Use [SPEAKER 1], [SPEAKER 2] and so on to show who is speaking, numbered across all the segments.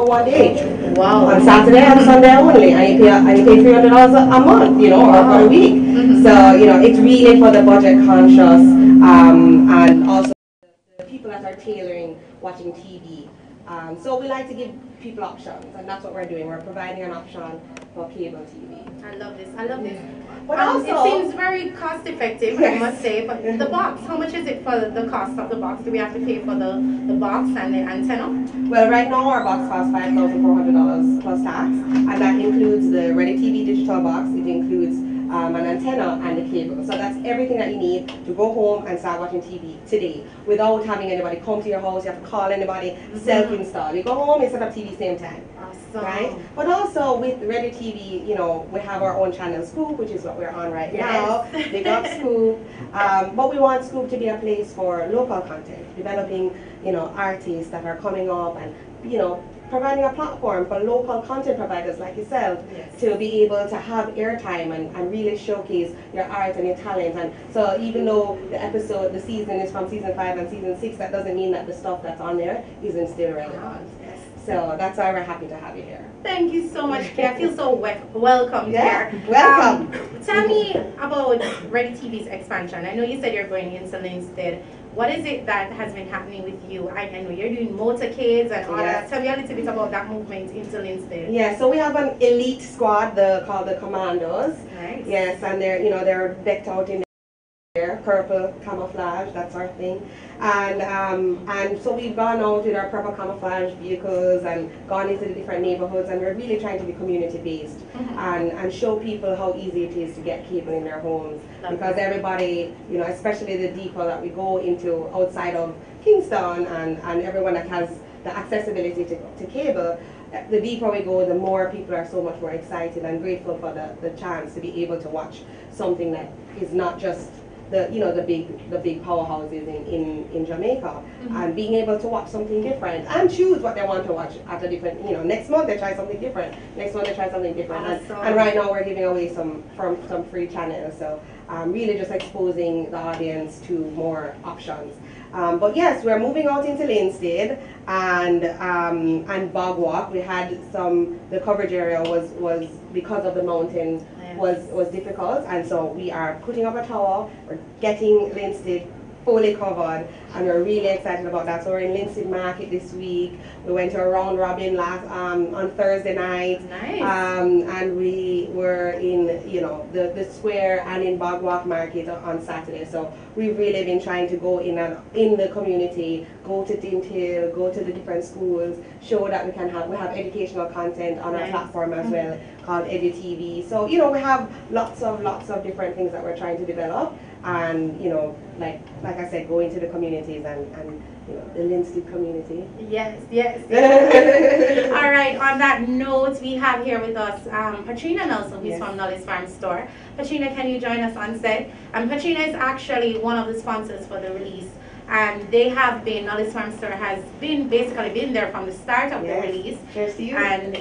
[SPEAKER 1] for one day.
[SPEAKER 2] Wow.
[SPEAKER 1] On Saturday and Sunday only, and you pay $300 a month, you know, or for a week. So you know, it's really for the budget conscious, and also the people that are tailoring watching TV. So we like to give people options, and that's what we're doing. We're providing an option for cable TV.
[SPEAKER 2] I love this. I love this.
[SPEAKER 1] But also,
[SPEAKER 2] it seems very cost effective, I must say. But the box, how much is it for the cost of the box? Do we have to pay for the box and the antenna?
[SPEAKER 1] Well, right now our box costs $5,400 plus tax, and that includes the Ready TV digital box. It includes an antenna and the cable. So that's everything that you need to go home and start watching TV today without having anybody come to your house. You have to call anybody, self-install. You go home and set up TV same time.
[SPEAKER 2] Awesome.
[SPEAKER 1] Right? But also with Ready TV, you know, we have our own channel, Scoop, which is what we're on right now. Big up Scoop. But we want Scoop to be a place for local content, developing, you know, artists that are coming up and, you know, providing a platform for local content providers like yourself to be able to have airtime and really showcase your art and your talent. And so even though the season is from season 5 and season 6, that doesn't mean that the stuff that's on there isn't still relevant. So that's why we're happy to have you here.
[SPEAKER 2] Thank you so much, Kay. I feel so welcome here.
[SPEAKER 1] Welcome.
[SPEAKER 2] Tell me about Ready TV's expansion. I know you said you're going into Linstead. What is it that has been happening with you? I know you're doing motorcades and all that. Tell me a little bit about that movement into Linstead.
[SPEAKER 1] Yeah, so we have an elite squad called the Commandos.
[SPEAKER 2] Nice.
[SPEAKER 1] Yes, and they're decked out in purple camouflage, that sort of thing. And so we've gone out with our purple camouflage vehicles and gone into the different neighborhoods, and we're really trying to be community based and show people how easy it is to get cable in their homes. Because everybody, you know, especially the depot that we go into outside of Kingston and everyone that has the accessibility to cable, the deeper we go, the more people are so much more excited and grateful for the chance to be able to watch something that is not just the big powerhouses in Jamaica, and being able to watch something different and choose what they want to watch at a different, you know, next month they try something different, next month they try something different. And right now we're giving away some free channels, so really just exposing the audience to more options. But yes, we're moving out into Linstead and Bog Walk. We had the coverage area was because of the mountain was difficult, and so we are putting up a tower. We're getting Linstead fully covered, and we're really excited about that. So we're in Linstead Market this week. We went to a round robin on Thursday night.
[SPEAKER 2] Nice.
[SPEAKER 1] And we were in the square and in Bog Walk Market on Saturday. So we've really been trying to go in the community, go to Tinthill, go to the different schools, show that we have educational content on our platform as well called EduTV. So you know, we have lots of different things that we're trying to develop, and you know, like I said, go into the communities and you know, the Linstead community.
[SPEAKER 2] Yes. All right, on that note, we have here with us Patrina Nelson, who's from Knowledge Farm Store. Patrina, can you join us on set? Patrina is actually one of the sponsors for the release, and they have been, Knowledge Farm Store has basically been there from the start of the release.
[SPEAKER 1] Cheers to you.
[SPEAKER 2] And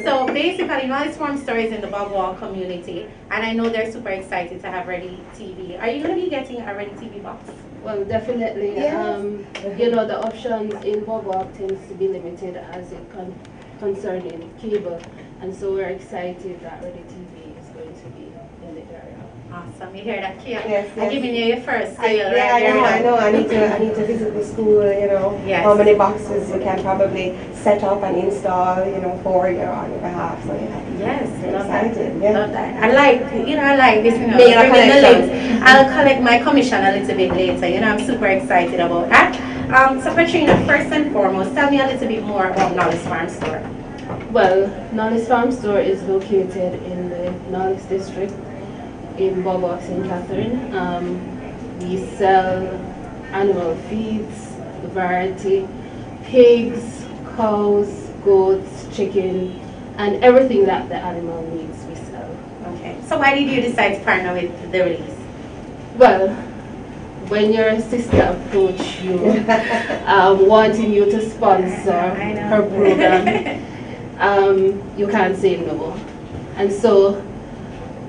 [SPEAKER 2] so basically Knowledge Farm Store is in the Bog Walk community, and I know they're super excited to have Ready TV. Are you going to be getting a Ready TV box?
[SPEAKER 3] Well, definitely.
[SPEAKER 1] Yes.
[SPEAKER 3] You know, the options in Bog Walk tends to be limited as it concerning cable, and so we're excited that Ready TV is going to be in the area.
[SPEAKER 2] Awesome, you hear that, Kia?
[SPEAKER 1] Yes.
[SPEAKER 2] I'm giving you your first sale.
[SPEAKER 1] I know. I need to visit the school. You know, how many boxes we can probably set up and install. You know, for you on your behalf. So
[SPEAKER 2] yes,
[SPEAKER 1] love excited.
[SPEAKER 2] that. Love that. I like this. You know, I'll collect my commission a little bit later. You know, I'm super excited about that. So Patrina, first and foremost, tell me a little bit more about Knowledge Farm Store.
[SPEAKER 3] Well, Knowledge Farm Store is located in the Knowledge District in Bog Walk, St. Catherine. We sell animal feeds, variety, pigs, cows, goats, chicken, and everything that the animal needs we sell.
[SPEAKER 2] Okay, so why did you decide to partner with the release?
[SPEAKER 3] Well, when your sister approached you, wanting you to sponsor her program, you can't say no. And so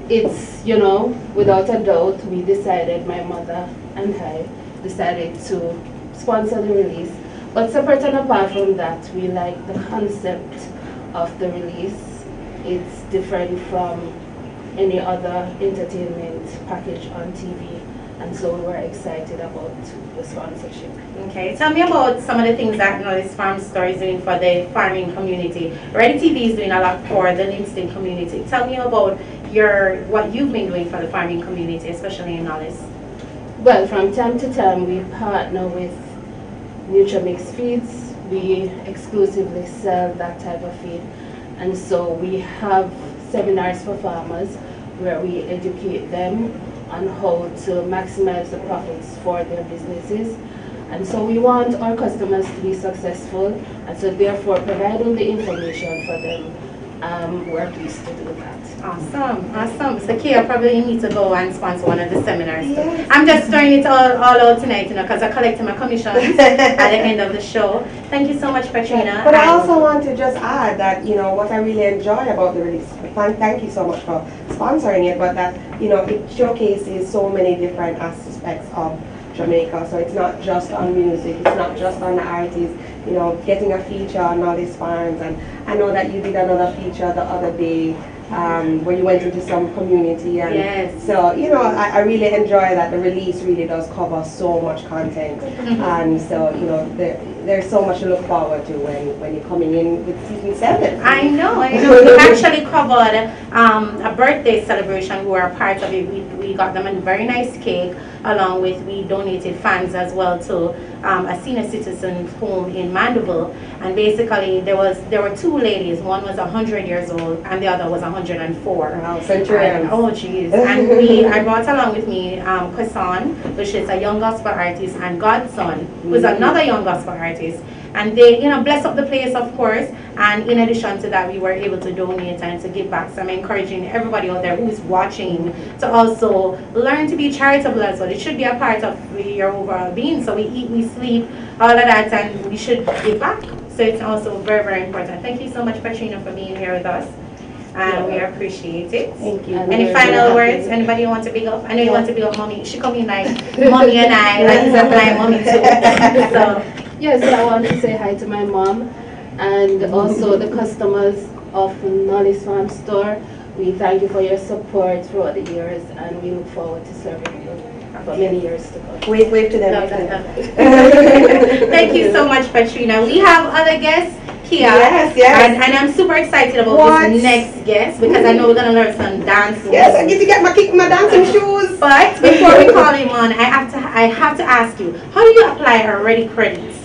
[SPEAKER 3] it's, you know, without a doubt, my mother and I decided to sponsor the release. But separate and apart from that, we like the concept of the release. It's different from any other entertainment package on TV, and so we were excited about the sponsorship.
[SPEAKER 2] Okay, tell me about some of the things that Knowledge Farm Store is doing for the farming community. Ready TV is doing a lot for the Livingston community. Tell me about what you've been doing for the farming community, especially in Knowledge.
[SPEAKER 3] Well, from time to time, we partner with Nutramix Feeds. We exclusively sell that type of feed, and so we have seminars for farmers where we educate them on how to maximize the profits for their businesses. And so we want our customers to be successful, and so therefore providing the information for them, we're pleased to do that.
[SPEAKER 2] Awesome, awesome. So Kia, probably you need to go and sponsor one of the seminars.
[SPEAKER 1] Yes.
[SPEAKER 2] I'm just throwing it all out tonight, because I collected my commissions at the end of the show. Thank you so much, Katrina.
[SPEAKER 1] But I also want to just add that, what I really enjoy about the release, thank you so much for sponsoring it, but that, it showcases so many different aspects of Jamaica. So it's not just on music, it's not just on the artists, getting a feature on all these farms. And I know that you did another feature the other day where you went into some community. And
[SPEAKER 2] yes.
[SPEAKER 1] So, I really enjoy that the release really does cover so much content. And so, there's so much to look forward to when you're coming in with season 7.
[SPEAKER 2] I know. We actually covered a birthday celebration. We were a part of it. We got them a very nice cake, along with we donated funds as well to a senior citizen's home in Mandeville. And basically there were two ladies. One was 100 years old and the other was 104.
[SPEAKER 1] Wow, centurions.
[SPEAKER 2] Oh jeez. And I brought along with me Kwasan, which is a young gospel artist, and Godson, who's another young gospel artist. And they, bless up the place, of course. And in addition to that, we were able to donate and to give back. So I'm encouraging everybody out there who's watching to also learn to be charitable as well. It should be a part of your overall being. So we eat, we sleep, all of that, and we should give back. So it's also very, very important. Thank you so much, Katrina, for being here with us. And we appreciate it.
[SPEAKER 1] Thank you.
[SPEAKER 2] Any final words? Anybody want to big up? I know you want to big up Mommy. She come in like Mommy and I, like it's a blind Mommy too. So.
[SPEAKER 3] Yes, I want to say hi to my mom and also the customers of Knowledge Farm Store. We thank you for your support throughout the years, and we look forward to serving you for many years to come.
[SPEAKER 1] Wave to them.
[SPEAKER 2] Thank you so much, Katrina. We have other guests. Kia.
[SPEAKER 1] Yes.
[SPEAKER 2] And I'm super excited about this next guest because I know we're gonna learn some dance moves.
[SPEAKER 1] Yes, I get to get my dancing shoes.
[SPEAKER 2] But before we call him on, I have to ask you, how do you apply our Ready credits?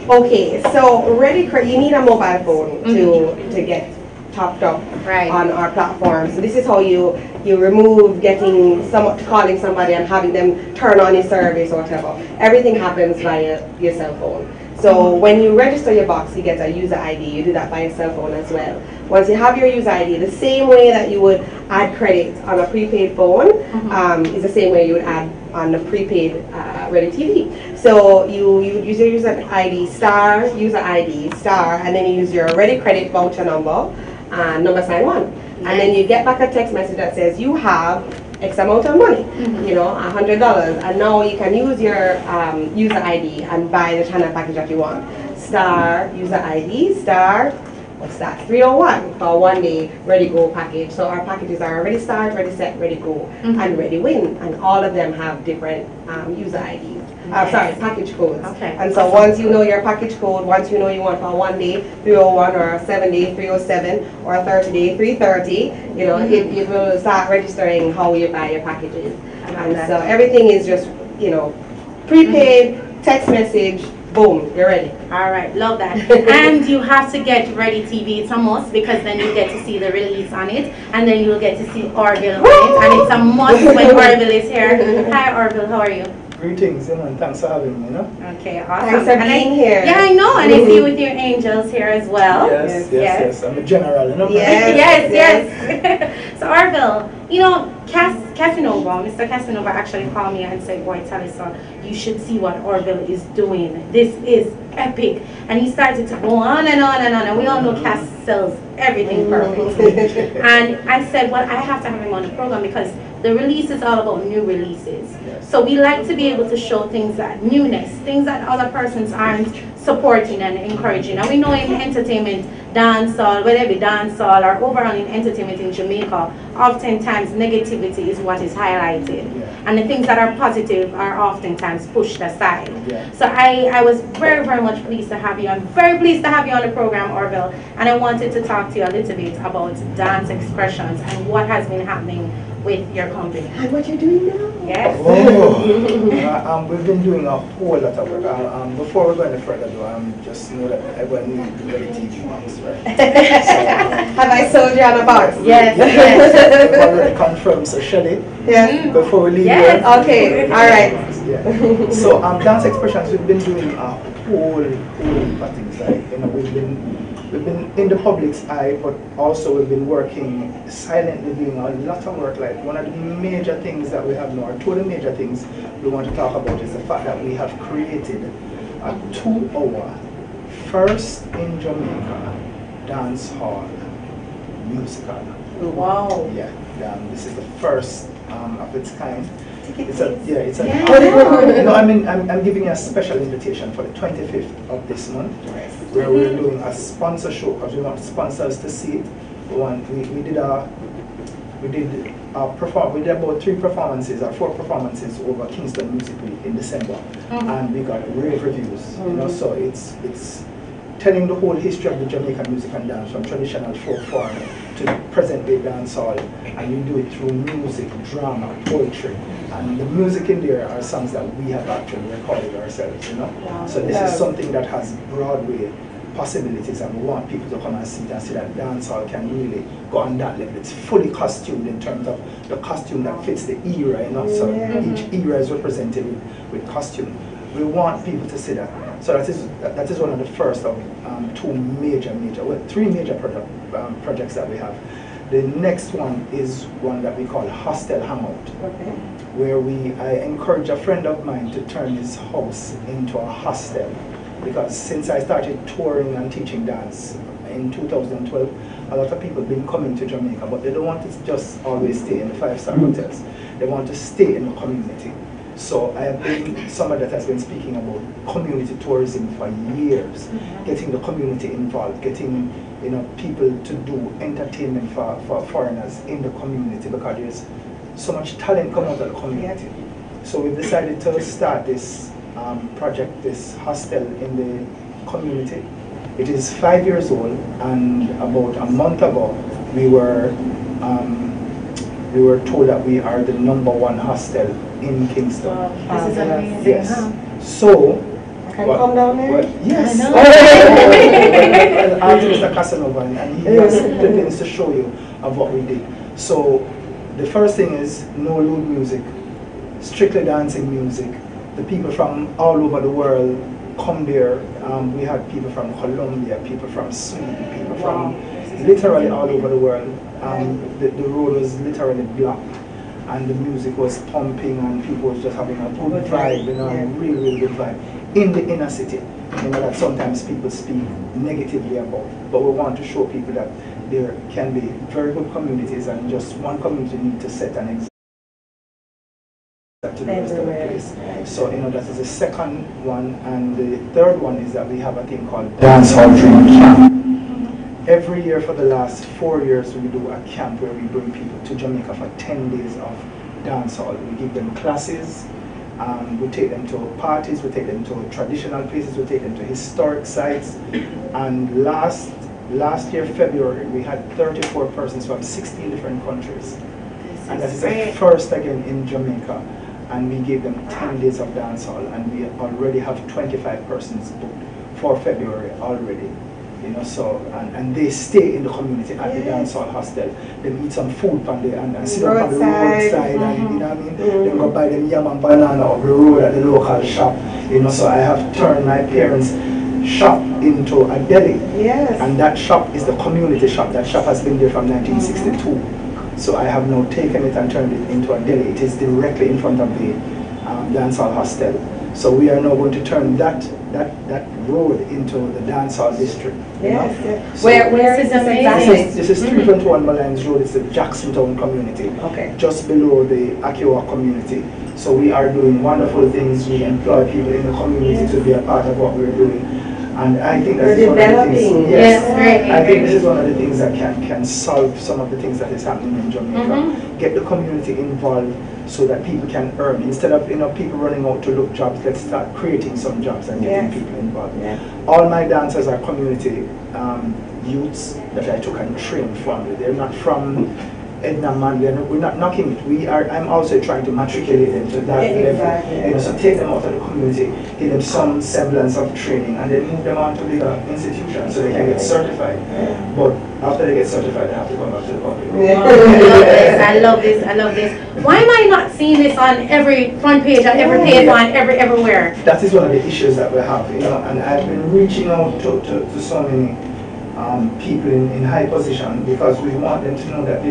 [SPEAKER 1] Okay, so Ready credit, you need a mobile phone to get topped up on our platform. So this is how you remove calling somebody and having them turn on your service or whatever. Everything happens via your cell phone. So when you register your box, you get a user ID. You do that by your cell phone as well. Once you have your user ID, the same way that you would add credit on a prepaid phone is the same way you would add on the prepaid Ready TV. So you use your user ID, user ID, and then you use your Ready credit voucher number, #1. And then you get back a text message that says you have X amount of money, $100, and now you can use your user ID and buy the channel package that you want. User ID, what's that? 301 for a 1-day Ready Go package. So our packages are Ready Start, Ready Set, Ready Go, and Ready Win, and all of them have different user IDs. Package codes. Okay. And so once you know your package code, once you know you want for a 1-day 301 or a 7-day 307 or a 30-day 330, it will start registering how you buy your packages. And so everything is just, prepaid, text message, boom, you're ready.
[SPEAKER 2] All right, love that. And you have to get Ready TV. It's a must because then you get to see the release on it, and then you'll get to see Orville on it, and it's a must when Orville is here. Hi, Orville, how are you?
[SPEAKER 4] Greetings, and thanks for having me,
[SPEAKER 2] Okay, awesome.
[SPEAKER 1] Thanks for being here.
[SPEAKER 2] Yeah, I know, and I see you with your angels here as well.
[SPEAKER 4] Yes. I'm a general,
[SPEAKER 2] Yes. So, Orville, Casanova, Mr. Casanova actually called me and said, boy, Talisa, you should see what Orville is doing. This is epic. And he started to go on and on and on, and we all know Cass sells everything perfectly. And I said, well, I have to have him on the program because the release is all about new releases. So we like to be able to show things that newness, things that other persons aren't supporting and encouraging. And we know in entertainment, dancehall, whether it be dancehall or overall in entertainment in Jamaica, oftentimes negativity is what is highlighted. And the things that are positive are oftentimes pushed aside. So I was very, very much pleased to have you. I'm very pleased to have you on the program, Orville. And I wanted to talk to you a little bit about Dance Expressions and what has been happening with your company.
[SPEAKER 1] And what you're doing now?
[SPEAKER 2] Yes.
[SPEAKER 4] Oh, we've been doing a whole lot of work. Before we go any further, though, just know that everyone needs to get a TV box, right?
[SPEAKER 1] Have I sold you on a box?
[SPEAKER 2] Yes.
[SPEAKER 4] We've already confirmed, so Shelly, before we leave here.
[SPEAKER 1] Okay, all right.
[SPEAKER 4] So, Dance Expressions, we've been doing a whole heap of things. Like, you know, we've been in the public's eye, but also we've been working silently, doing a lot of work. Like, one of the major things that we have now, or two of the major things we want to talk about, is the fact that we have created a 2-hour, first in Jamaica, dance hall musical.
[SPEAKER 2] Wow.
[SPEAKER 4] Yeah, this is the first of its kind. It's a no, I'm giving you a special invitation for the 25th of this month, where we're doing a sponsor show because we want sponsors to see it. We did about 3 performances or 4 performances over Kingston Music Week in December, and we got rave reviews. You know, so it's telling the whole history of the Jamaican music and dance, from traditional folk form to present day dancehall, and we do it through music, drama, poetry, and the music in there are songs that we have actually recorded ourselves. You know, so this is something that has Broadway possibilities, and we want people to come and see it and see that dancehall can really go on that level. It's fully costumed in terms of the costume that fits the era, you know, so each era is represented with costume. We want people to see that. So that is one of the first of 3 major projects that we have. The next one is one that we call Hostel Hangout, where I encourage a friend of mine to turn his house into a hostel, because since I started touring and teaching dance in 2012, a lot of people have been coming to Jamaica, but they don't want to just always stay in the 5-star hotels. They want to stay in the community. So I have been somebody that has been speaking about community tourism for years, getting the community involved, getting people to do entertainment for foreigners in the community, because there's so much talent coming out of the community. So we've decided to start this project, this hostel in the community. It is 5 years old, and about a month ago we were told that we are the #1 hostel in Kingston.
[SPEAKER 2] Wow. This is amazing.
[SPEAKER 4] Yes.
[SPEAKER 2] Huh?
[SPEAKER 4] So,
[SPEAKER 1] can come down there?
[SPEAKER 4] Yes. I'll ask Mr. Casanova, and he has the things to show you of what we did. So, the first thing is no lewd music, strictly dancing music. The people from all over the world come there. We had people from Colombia, people from Sweden, people from literally all over the world. The road was literally blocked, and the music was pumping, and people was just having a good vibe, you know, a really, really good vibe in the inner city. You know, that sometimes people speak negatively about, but we want to show people that there can be very good communities, and just one community needs to set an example to the rest of the place. So, you know, that is the second one, and the third one is that we have a thing called Dancehall Dream Camp. Every year for the last 4 years, we do a camp where we bring people to Jamaica for 10 days of dancehall. We give them classes, we take them to parties, we take them to traditional places, we take them to historic sites. And last year, February, we had 34 persons from 16 different countries. And that is the first again in Jamaica. And we gave them 10 days of dancehall, and we already have 25 persons booked for February already. You know, so and they stay in the community at the dancehall hostel. They eat some food on the and sit up on the roadside, and you know what I mean. They go buy them yam and banana up the road at the local shop. You know, so I have turned my parents' shop into a deli. Yes. And that shop is the community shop. That shop has been there from 1962. So I have now taken it and turned it into a deli. It is directly in front of the dancehall hostel. So we are now going to turn that road into the dancehall district.
[SPEAKER 1] Yes, yes.
[SPEAKER 2] So where is this exactly?
[SPEAKER 4] This is 321 Malines Road. It's the Jacksontown community.
[SPEAKER 1] Okay. Just
[SPEAKER 4] below the Akiwa community. So we are doing wonderful things. We employ people in the community to be a part of what we're doing. And I think
[SPEAKER 1] We're
[SPEAKER 4] that's one of the things.
[SPEAKER 1] developing.
[SPEAKER 4] Yes,
[SPEAKER 2] Yes,
[SPEAKER 4] I think this is one of the things that can solve some of the things that is happening in Jamaica. Get the community involved so that people can earn. Instead of people running out to look jobs, let's start creating some jobs and getting people involved. All my dancers are community youths that I took and trained from. They're not from Edna Manley. We're not knocking it. I'm also trying to matriculate them to that level. So take them out of the community, give them some semblance of training, and then move them on to bigger institutions so they can get certified. But after they get certified, they have to come back to the public.
[SPEAKER 2] I love this. I love this. Why am I not seeing this on every front page, on every paper, on everywhere?
[SPEAKER 4] That is one of the issues that we have, and I've been reaching out to so many people in high position because we want them to know that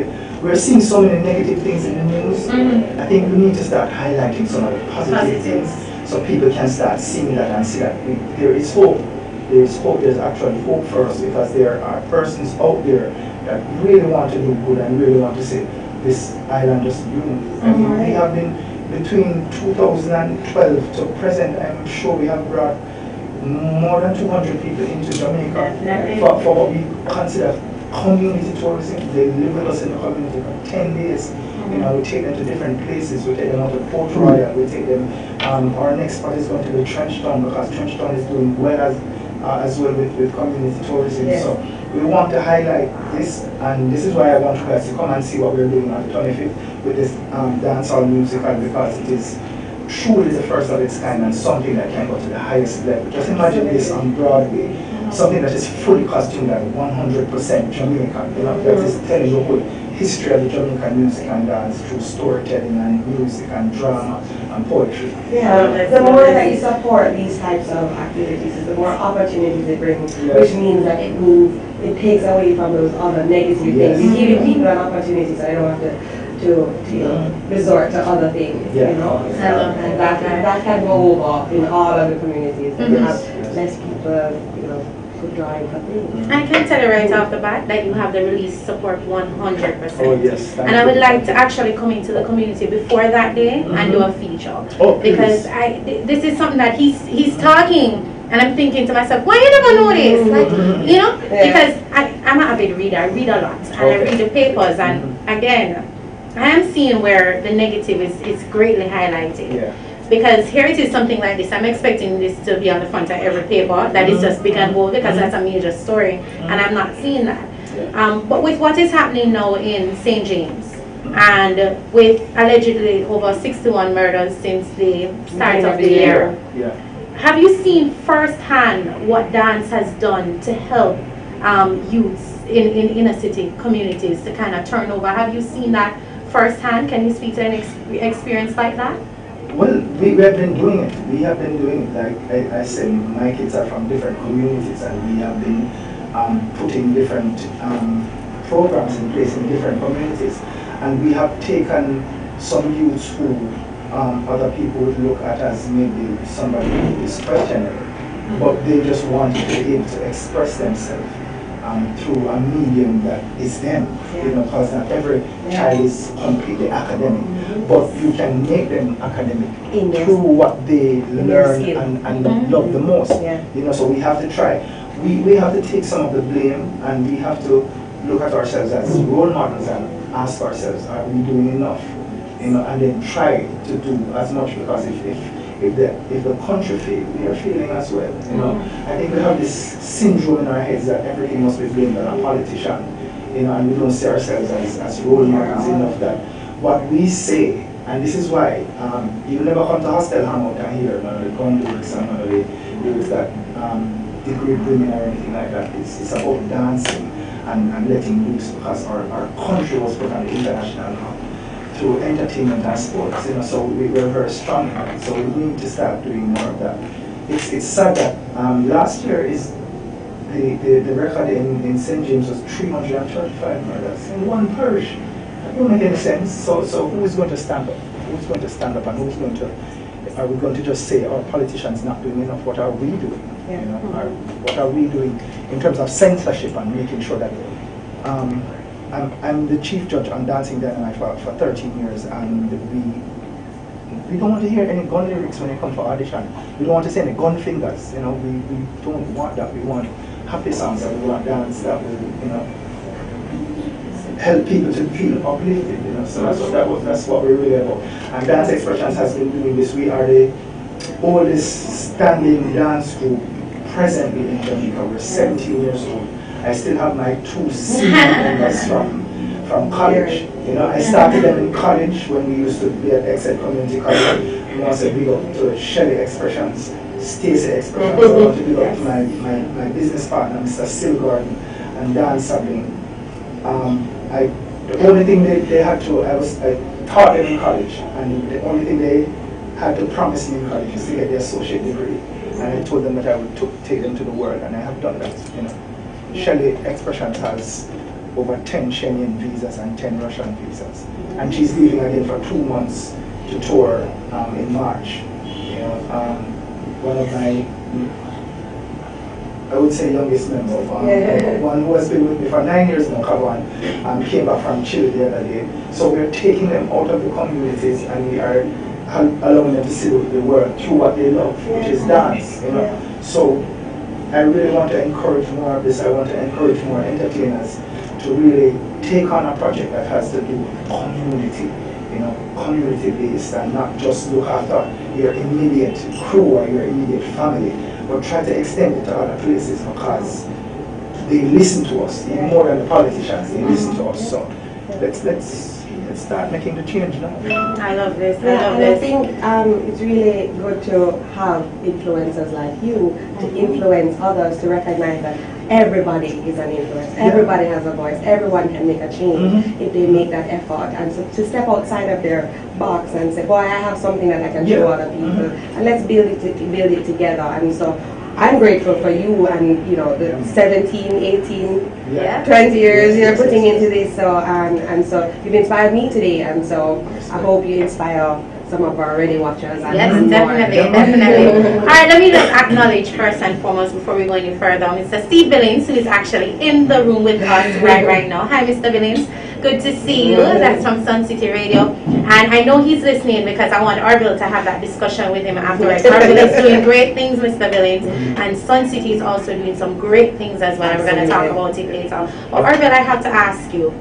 [SPEAKER 4] we're seeing so many negative things in the news. I think we need to start highlighting some of the positive things so people can start seeing that and see that there is hope. There is hope. There's actually hope for us because there are persons out there that really want to do good and really want to see this island just bloom. I mean, we have been between 2012 to present. I'm sure we have brought more than 200 people into Jamaica for what we consider community tourism. They live with us in the community for 10 days. We take them to different places. We take them out to Port Royal. We take them. Our next spot is going to be Trenchtown because Trenchtown is doing well as well with community tourism. So we want to highlight this, and this is why I want you guys to come and see what we're doing on the 25th with this dancehall musical, because it is truly the first of its kind and something that can go to the highest level. Just imagine this on Broadway, something that is fully costumed and 100% Jamaican. That is telling the whole history of the Jamaican music and dance through storytelling and music and drama and poetry.
[SPEAKER 1] The more that you support these types of activities, the more opportunities it brings, which means that it takes away from those other negative things. You're giving people an opportunity so they don't have to resort to other things, and that can go over in all other communities. And have less people, drawing for things.
[SPEAKER 2] I can tell you right off the bat that you have the release support 100%.
[SPEAKER 4] Oh yes,
[SPEAKER 2] and I would like to actually come into the community before that day and do a feature. Because this is something that he's talking, and I'm thinking to myself, why you never know this? Like, because I'm an avid reader. I read a lot, and I read the papers, and again, I am seeing where the negative is greatly highlighted. Because here it is something like this. I'm expecting this to be on the front of every paper that is just big and bold because that's a major story, and I'm not seeing that. But with what is happening now in St. James, and with allegedly over 61 murders since the start of the year, have you seen firsthand what dance has done to help youths in inner city communities to kind of turn over? Have you seen that firsthand? Can you speak to an experience like that?
[SPEAKER 4] Well, we have been doing it. We have been doing it. Like I said, my kids are from different communities, and we have been putting different programs in place in different communities. And we have taken some youths who other people would look at as maybe somebody who is questionable, but they just want to be able to express themselves through a medium that is them, because not every child is completely academic, but you can make them academic through what they learn and love the most. So we have to try. We have to take some of the blame, and we have to look at ourselves as role models and ask ourselves, are we doing enough? And then try to do as much, because if the country fails, we are failing as well. I think we have this syndrome in our heads that everything must be blamed on a politician, and we don't see ourselves as role models enough that what we say, and this is why you never come to Hostel Hamilton and hear none of the gun lyrics and none of the lyrics that degrade women or anything like that. It's about dancing and letting loose, because our country was put on the international map through entertainment and sports, so we're very strong in it. So we need to start doing more of that. It's sad that last year is the record in St. James was 335 murders in one parish. That don't make any sense. So who is going to stand up? Who's going to stand up, and who's going to? Are we going to just say our politicians not doing enough? What are we doing? What are we doing in terms of censorship and making sure that? I'm the chief judge on Dancing Dynamite for 13 years, and We don't want to hear any gun lyrics when you come for audition. We don't want to see any gun fingers. You know, we don't want that. We want happy songs and we want dance that will, you know, help people to feel uplifted. You know, so that's what we're really about. And Dance Expressions has been doing this. We are the oldest standing dance group presently in Jamaica. We're 17 years old. I still have my 2 senior members from college. You know, I started them in college when we used to be at Exeter Community College. You know, so big up to Shelly Expressions, Stacey Expressions. I want to big up to my business partner, Mr. Silgordon, and Dan Sabine. The only thing they had to, I taught them in college, and the only thing they had to promise me in college is to get their associate degree. And I told them that I would take them to the world, and I have done that. You know, Shelly Expressions has over 10 Kenyan visas and 10 Russian visas, and she's leaving again for 2 months to tour in March. You know, one of my, I would say, youngest member, one who has been with me for 9 years now, Kawan, came back from Chile the other day. So we're taking them out of the communities and we are allowing them to see the world through what they love, which is dance. You know, so I really want to encourage more of this. I want to encourage more entertainers to really take on a project that has to do with community, you know, community-based, and not just look after your immediate crew or your immediate family, but try to extend it to other places because they listen to us, even more than the politicians. They listen to us. So let's start making the change now.
[SPEAKER 2] I love this.
[SPEAKER 1] I think it's really good to have influencers like you to influence others to recognize that everybody is an influence. Everybody has a voice. Everyone can make a change if they make that effort. And so to step outside of their box and say, boy, I have something that I can show other people, and let's build it together. And so I'm grateful for you and, you know, the 17, 18, 20 years you're putting into this. So and so you've inspired me today, and so I hope you inspire some of our radio watchers. And
[SPEAKER 2] yes, definitely. All right, let me just acknowledge first and foremost before we go any further, Mr. Steve Billings, who is actually in the room with us right now. Hi, Mr. Billings. Good to see you. That's from Sun City Radio. And I know he's listening because I want Arbil to have that discussion with him afterwards. Arbil is doing great things, Mr. Billings, and Sun City is also doing some great things as well. We're going to talk about it later. But Arbil, I have to ask you,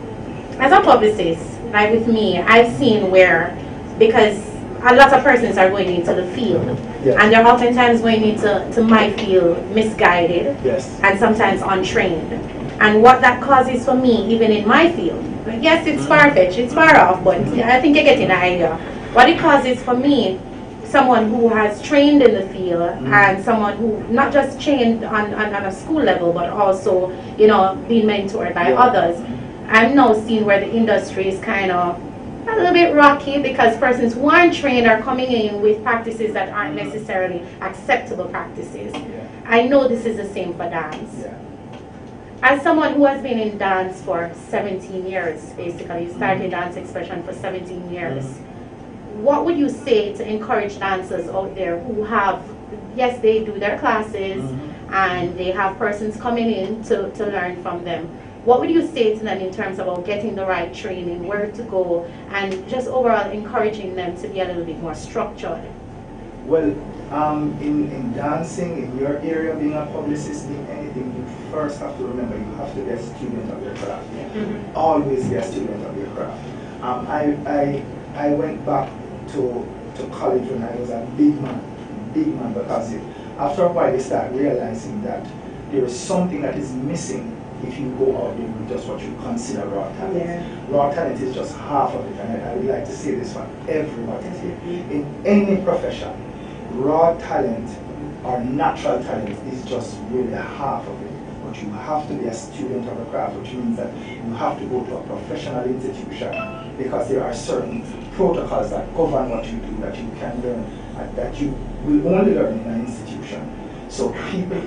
[SPEAKER 2] as a publicist, like with me, I've seen where, because a lot of persons are going into the field, and they're oftentimes going into my field misguided, and sometimes untrained. And what that causes for me, even in my field, yes, it's far-fetched, it's far off, but I think you're getting an idea. What it causes for me, someone who has trained in the field, and someone who not just trained on a school level, but also, you know, being mentored by others, I'm now seeing where the industry is kind of a little bit rocky because persons who aren't trained are coming in with practices that aren't necessarily acceptable practices. I know this is the same for dance. As someone who has been in dance for 17 years, basically, you started Dance Expression for 17 years, what would you say to encourage dancers out there who have, yes, they do their classes and they have persons coming in to learn from them? What would you say to them in terms about getting the right training, where to go, and just overall encouraging them to be a little bit more structured?
[SPEAKER 4] Well, in dancing, in your area, being a publicist, being anything, you first have to remember you have to be a student of your craft. Always be a student of your craft. I went back to college when I was a big man, because after a while you start realizing that there is something that is missing if you go out there with just what you consider raw talent. Raw talent is just half of it, and I would like to say this for everybody here. In any profession, raw talent or natural talent is just really half of it. But you have to be a student of the craft, which means that you have to go to a professional institution because there are certain protocols that govern what you do that you can learn, that you will only learn in an institution. So people,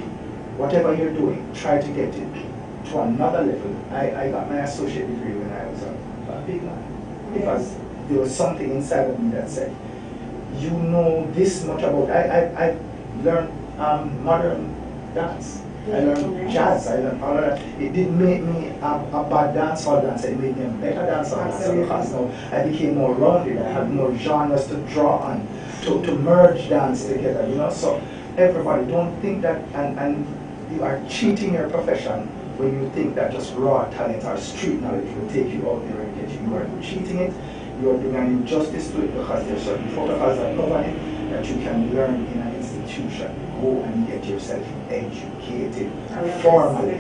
[SPEAKER 4] whatever you're doing, try to get it to another level. I got my associate degree when I was a big man because there was something inside of me that said, you know this much about, I learned modern dance. I learned jazz. I learned all of that. It didn't make me a bad dancehall dancer. It made me a better dancehall dancer because now I became more rounded. I had more genres to draw on, to merge dance together. You know, so everybody don't think that, and you are cheating your profession when you think that just raw talent or street knowledge will take you out there and get you. You are cheating it. You are doing an injustice to it because there's certain protocols that govern it that you can learn in an institution. Go and get yourself educated formally.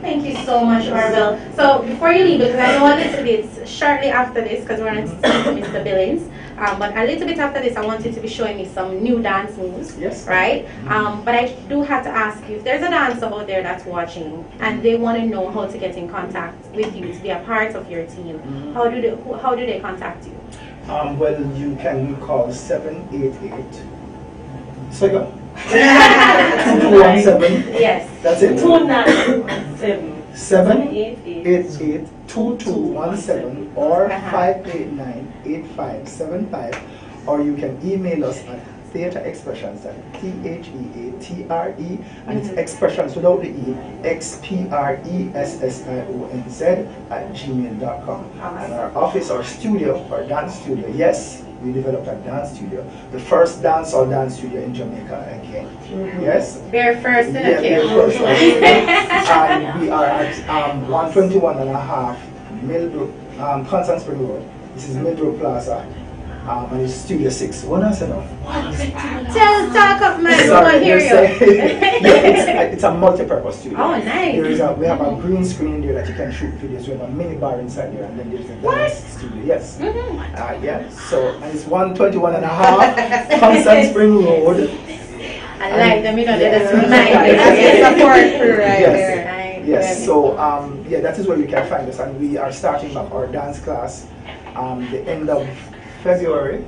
[SPEAKER 2] Thank you so much, Orville. So before you leave, because I know a little bit shortly after this, because we're going to speak to Mr. Billings, but a little bit after this, I want you to be showing me some new dance moves.
[SPEAKER 4] Yes.
[SPEAKER 2] Right? But I do have to ask you, if there's a dancer out there that's watching and they want to know how to get in contact with you to be a part of your team, how do they contact you?
[SPEAKER 4] Well, you can call 788. So go. 2217.
[SPEAKER 2] Yes.
[SPEAKER 4] That's it.
[SPEAKER 3] 297.
[SPEAKER 4] 788 2217 or 589-8575, or you can email us at Theatre Expressions, at THEATRE, and it's expressions without the E, XPRESSIONZ @gmail.com. And our office, our studio, our dance studio, yes, we developed a dance studio, the first dance studio in Jamaica again. Yes?
[SPEAKER 2] Very first in
[SPEAKER 4] Yeah, very first. And we are at 121.5 Millbrook, Constant Spring Road. This is Millbrook Plaza. And it's Studio 6. What else?
[SPEAKER 2] Talk up, man.
[SPEAKER 4] Sorry,
[SPEAKER 2] Hear you.
[SPEAKER 4] it's a multi-purpose studio.
[SPEAKER 2] Oh, nice.
[SPEAKER 4] We have a green screen there that you can shoot videos. We have a mini bar inside there, and then there's a dance studio. Yes. Yeah. So, and it's 121.5 Constant Spring Road.
[SPEAKER 2] I like them, you know, they just remind me.
[SPEAKER 1] That's a support crew right
[SPEAKER 4] Yes.
[SPEAKER 1] there.
[SPEAKER 4] Yes, so yeah, that is where you can find us, and we are starting back our dance class the end of February.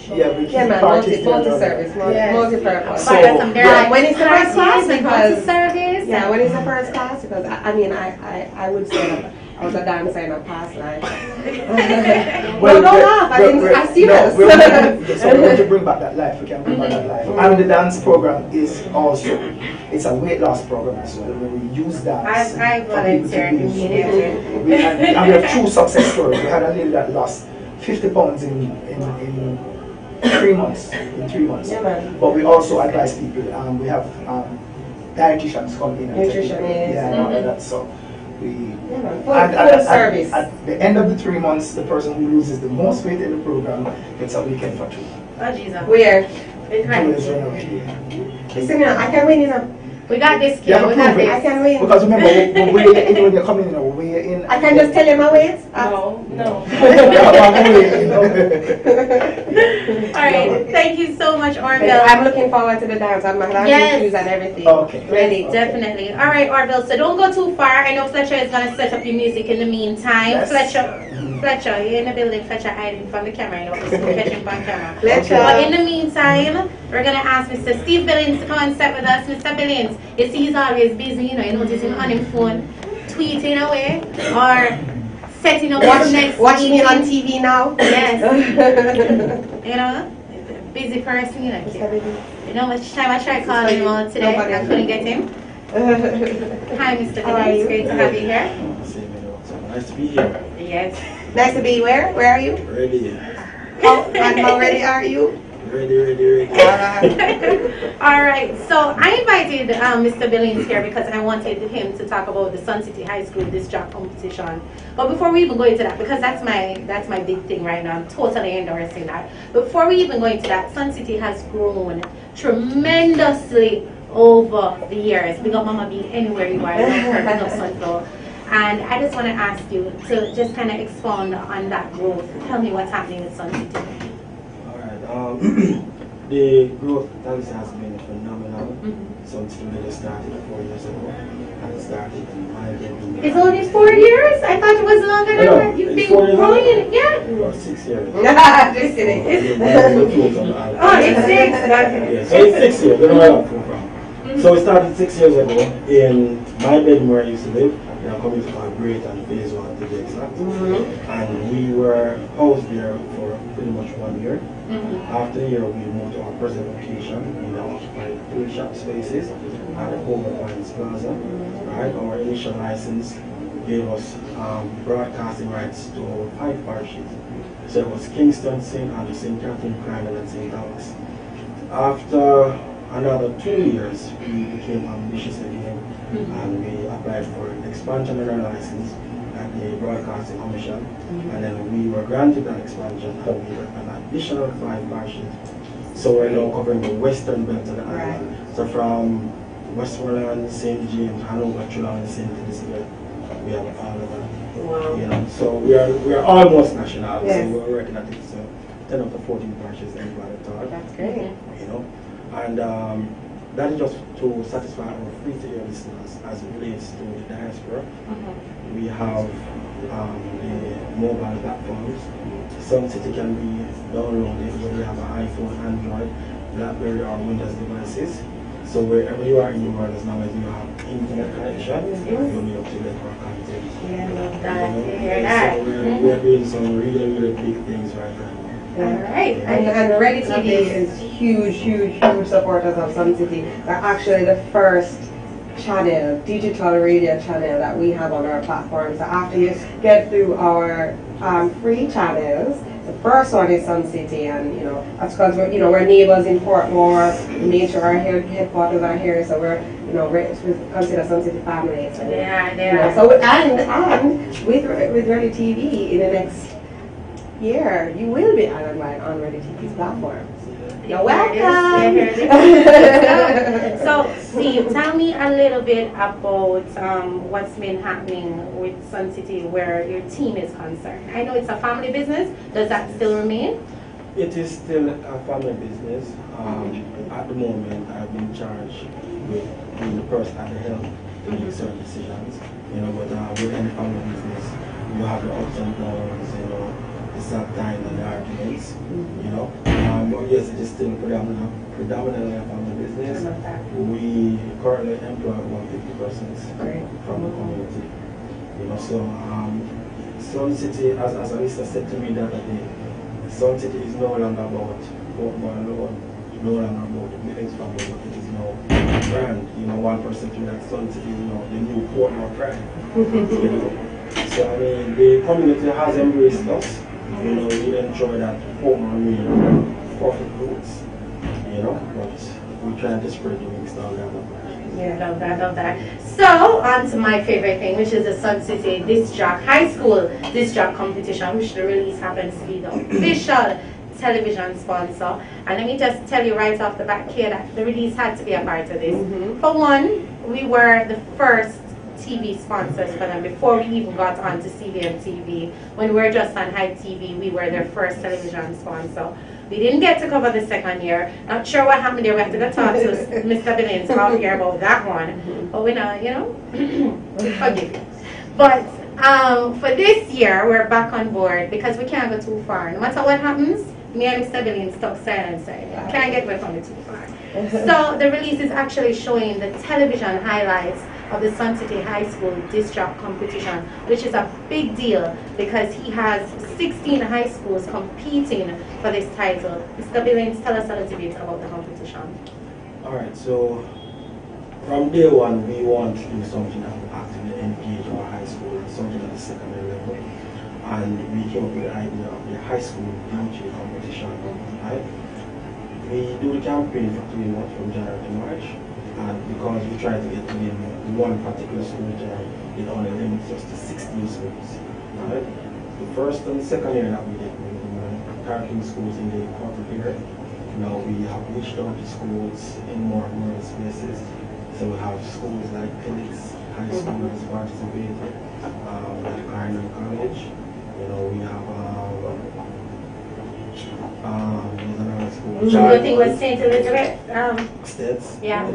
[SPEAKER 4] Yeah, we keep parties
[SPEAKER 1] multi-service, multi-purpose.
[SPEAKER 4] So,
[SPEAKER 1] when is the first class? Because
[SPEAKER 2] service.
[SPEAKER 1] yeah, when is the first class? Because I mean, I would say that I was a dancer in a past life. Well, don't laugh. I see this.
[SPEAKER 4] So we want to bring back that life. We can bring back that life. And the dance program is also, it's a weight loss program as well, where we use dance.
[SPEAKER 2] I volunteer immediately.
[SPEAKER 4] And we have two success stories. We had a lady that lost 50 pounds in 3 months. But we also advise people. We have dietitians come in and and all of that. So we
[SPEAKER 1] service.
[SPEAKER 4] At the end of the 3 months, the person who loses the most weight in the program gets a weekend for two.
[SPEAKER 2] Oh Jesus.
[SPEAKER 1] Where?
[SPEAKER 4] Listen,
[SPEAKER 1] I can win in a.
[SPEAKER 2] We got this, kid. We got this.
[SPEAKER 1] I can win.
[SPEAKER 4] Because remember, when you come in, weigh in.
[SPEAKER 1] I can just tell you my weight?
[SPEAKER 3] No.
[SPEAKER 2] Alright, thank you so much, Orville.
[SPEAKER 1] I'm looking forward to the dance. I'm dancing shoes and everything.
[SPEAKER 4] Okay.
[SPEAKER 2] Ready, definitely. Alright, Orville, so don't go too far. I know Fletcher is going to set up your music in the meantime.
[SPEAKER 4] Yes.
[SPEAKER 2] Fletcher, you're in the building. Fletcher hiding from the camera. You know, just catch him on camera.
[SPEAKER 1] Fletcher.
[SPEAKER 2] But in the meantime, we're going to ask Mr. Steve Billings to come and sit with us. Mr. Billings, you see he's always busy, you know, you notice him on his phone, tweeting away, or setting up what's next.
[SPEAKER 1] Watch me on TV now.
[SPEAKER 2] Yes. You know, busy person, you know. You know, much time I tried calling him all today, I couldn't get him. Hi, Mr. Billings, great to have you here.
[SPEAKER 5] Nice to be here.
[SPEAKER 2] Yes.
[SPEAKER 1] Nice to be where? Where are you?
[SPEAKER 5] Ready.
[SPEAKER 1] And how ready are you?
[SPEAKER 5] Ready.
[SPEAKER 2] All right, so I invited Mr. Billings here because I wanted him to talk about the Sun City High School disc jockey competition. But before we even go into that, because that's my big thing right now, I'm totally endorsing that. But before we even go into that, Sun City has grown tremendously over the years. Big up Mama B, anywhere you are, big up Sunflower. And I just want to ask you to just kind of expound on that growth. Tell me what's happening with Sun City.
[SPEAKER 5] The growth obviously has been phenomenal. Sun City really started 4 years ago. And it started in my bedroom.
[SPEAKER 2] It's only 4 years? I thought it was longer than that. You've been growing it, yeah?
[SPEAKER 5] About 6 years.
[SPEAKER 1] Just kidding.
[SPEAKER 2] Oh, it's 6.
[SPEAKER 5] Yeah, so it's 6 years. I don't know where I'm from. So we started 6 years ago in my bedroom where I used to live. We have community called Brayton Phase 1 to be exact. And we were housed there for pretty much 1 year. After a year, we moved to our present location. We now occupy 3 shop spaces at the Home Appliance Plaza. Right? Our initial license gave us broadcasting rights to 5 parishes. So it was Kingston, St. Andrew, St. Catherine, Crandon, and St. Thomas. After another 2 years, we became ambitious again, and we applied for an expansion of our license at the Broadcasting Commission, and then we were granted an expansion and we were an additional 5 parishes. So we're now covering the western belt of the island. So from Westmoreland, St. James, Hanover, Trelawny, St. Elizabeth, we have all of that.
[SPEAKER 1] Wow.
[SPEAKER 5] You know, so we are almost national.
[SPEAKER 1] Yes.
[SPEAKER 5] So we're working at it. So 10 out of 14 parishes everybody thought.
[SPEAKER 1] That's great.
[SPEAKER 5] You know, and that is just to satisfy our free-to-air listeners as it relates to the diaspora. We have the mobile platforms. Sun City can be downloaded whether you have an iPhone, Android, BlackBerry, or Windows devices. So wherever you are in the world, as long as you have internet connection, you'll be able to get our content.
[SPEAKER 2] Yeah, love that. Hear that.
[SPEAKER 5] So we're doing some really big things right now.
[SPEAKER 2] Alright.
[SPEAKER 1] And Ready TV is huge supporters of Sun City. They're actually the first channel, digital radio channel that we have on our platform. So after you get through our free channels, the first one is Sun City, and you know that's because we're neighbors in Portmore. We made sure our headquarters are here, so we're we consider Sun City family. So, so and with Ready TV in the next year, you will be on Ready TV's platform. You're welcome.
[SPEAKER 2] So, Steve, tell me a little bit about what's been happening with Sun City where your team is concerned. I know it's a family business. Does that still remain?
[SPEAKER 5] It is still a family business. At the moment, I've been charged with being the person at the helm to make certain decisions. But with any family business, you have the ups and downs, the sad times and the arguments, But yes, it is still predominantly a family business. We currently employ about 50% from the community. So Sun City, as Alisa said to me the other day, Sun City is no longer about Portmore alone, no longer about the Billings family, but it is now brand. One person to that Sun City is now the new Portmore brand. So I mean, the community has embraced us. We enjoy that Portmore profit roots, but we try to spread the wings down the other branches.
[SPEAKER 2] Yeah, love that. So, on to my favorite thing, which is the Sun City Disc Jockey High School Disc Jockey Competition, which the release happens to be the official television sponsor. And let me just tell you right off the bat here that the release had to be a part of this. For one, we were the first TV sponsors for them before we even got on to CBM TV. When we were just on Hype TV, we were their first television sponsor. We didn't get to cover the second year. Not sure what happened there. We have to go talk to Mr. Billings talk here about that one. But we know, forgive you. But for this year, we're back on board because we can't go too far. No matter what happens, me and Mr. Billings talk silent side. Can't get away from it too far. So the release is actually showing the television highlights of the Sun City High School Disc Jockey Competition, which is a big deal because he has 16 high schools competing for this title. Mr. Billings, tell us a little bit about the competition.
[SPEAKER 5] Alright, so from day one, we want to do something that will actively engage our high school, something at the secondary level. And we came up with the idea of the high school DJ competition. Right? We do the campaign for 3 months from January to March. And because we try to get to win one particular school job, it only limits us to 16 schools. Right? The first and second year that we did, we were targeting schools in the corporate area. Now we have reached out to schools in more rural spaces. So we have schools like Felix High School has participated, at Carnegie College. We have there's another school.
[SPEAKER 2] I think it was St. Elizabeth.
[SPEAKER 5] States.
[SPEAKER 2] Yeah.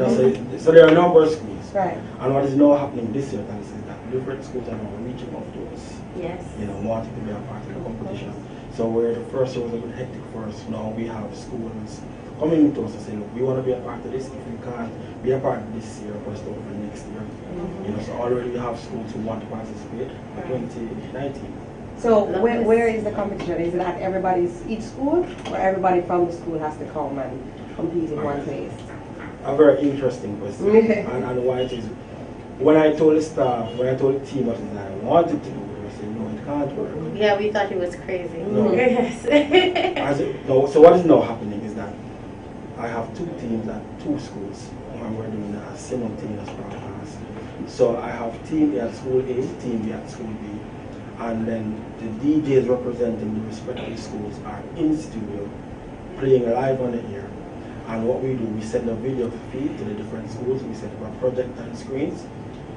[SPEAKER 5] So there are a number of schools.
[SPEAKER 1] Right.
[SPEAKER 5] And what is now happening this year, that is that different schools are now reaching out to us.
[SPEAKER 2] Yes.
[SPEAKER 5] Wanting to be a part of the competition. So where the first year was a bit hectic for us, now we have schools coming to us and saying, look, we want to be a part of this. If we can't be a part of this year, we're still for next year. So already we have schools who want to participate for 2019.
[SPEAKER 1] So where is the competition? Is it at each school, or everybody from the school has to come and compete in one place?
[SPEAKER 5] A very interesting question. and why it is, when I told the staff, when I told the team what I wanted to do, they said, no, it can't work.
[SPEAKER 2] Yeah, we thought it was crazy.
[SPEAKER 5] No.
[SPEAKER 2] Yes.
[SPEAKER 5] No, so what is now happening is that I have two teams at two schools, and we're doing a simultaneous broadcast. So I have team A at school A, team B at school B, and then the DJs representing the respective schools are in studio, playing live on the air. And what we do, we send a video feed to the different schools. We set up a projector and screens,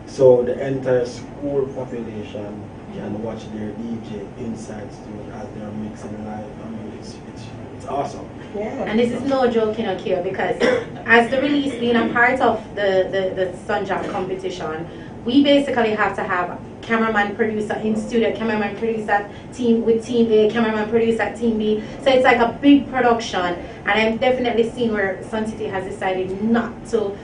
[SPEAKER 5] so the entire school population can watch their DJ inside studio as they're mixing live. I mean, it's awesome.
[SPEAKER 1] Yeah.
[SPEAKER 2] And this is no joking, Akio, because as the release being a part of the Sunjob competition, we basically have to have cameraman producer in studio, cameraman producer team with team A, cameraman producer team B. So it's like a big production, and I'm definitely seeing where Sun City has decided not to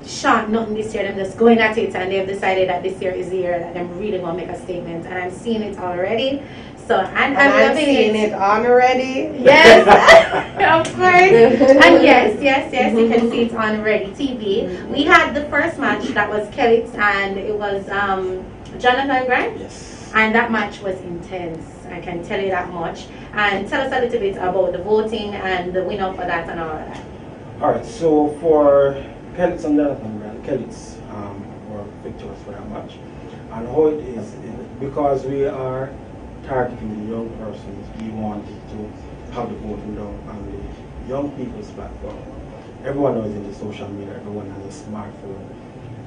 [SPEAKER 2] shot nothing this year. Them just going at it, and they've decided that this year is the year that I'm really gonna make a statement, and I'm seeing it already. So and I'm loving
[SPEAKER 1] seeing it on already.
[SPEAKER 2] Yes, of course. And yes, you can see it on Ready TV. We had the first match that was Kelly, and it was Jonathan Grant.
[SPEAKER 5] Yes.
[SPEAKER 2] And that match was intense. I can tell you that much. And tell us a little bit about the voting and the winner for that and all of that.
[SPEAKER 5] All right. So for Kelly's and Jonathan Grant, Kelly's were victorious for that match, and how it is because we are targeting the young persons, we wanted to have the voting done on the young people's platform. Everyone knows in the social media, everyone has a smartphone.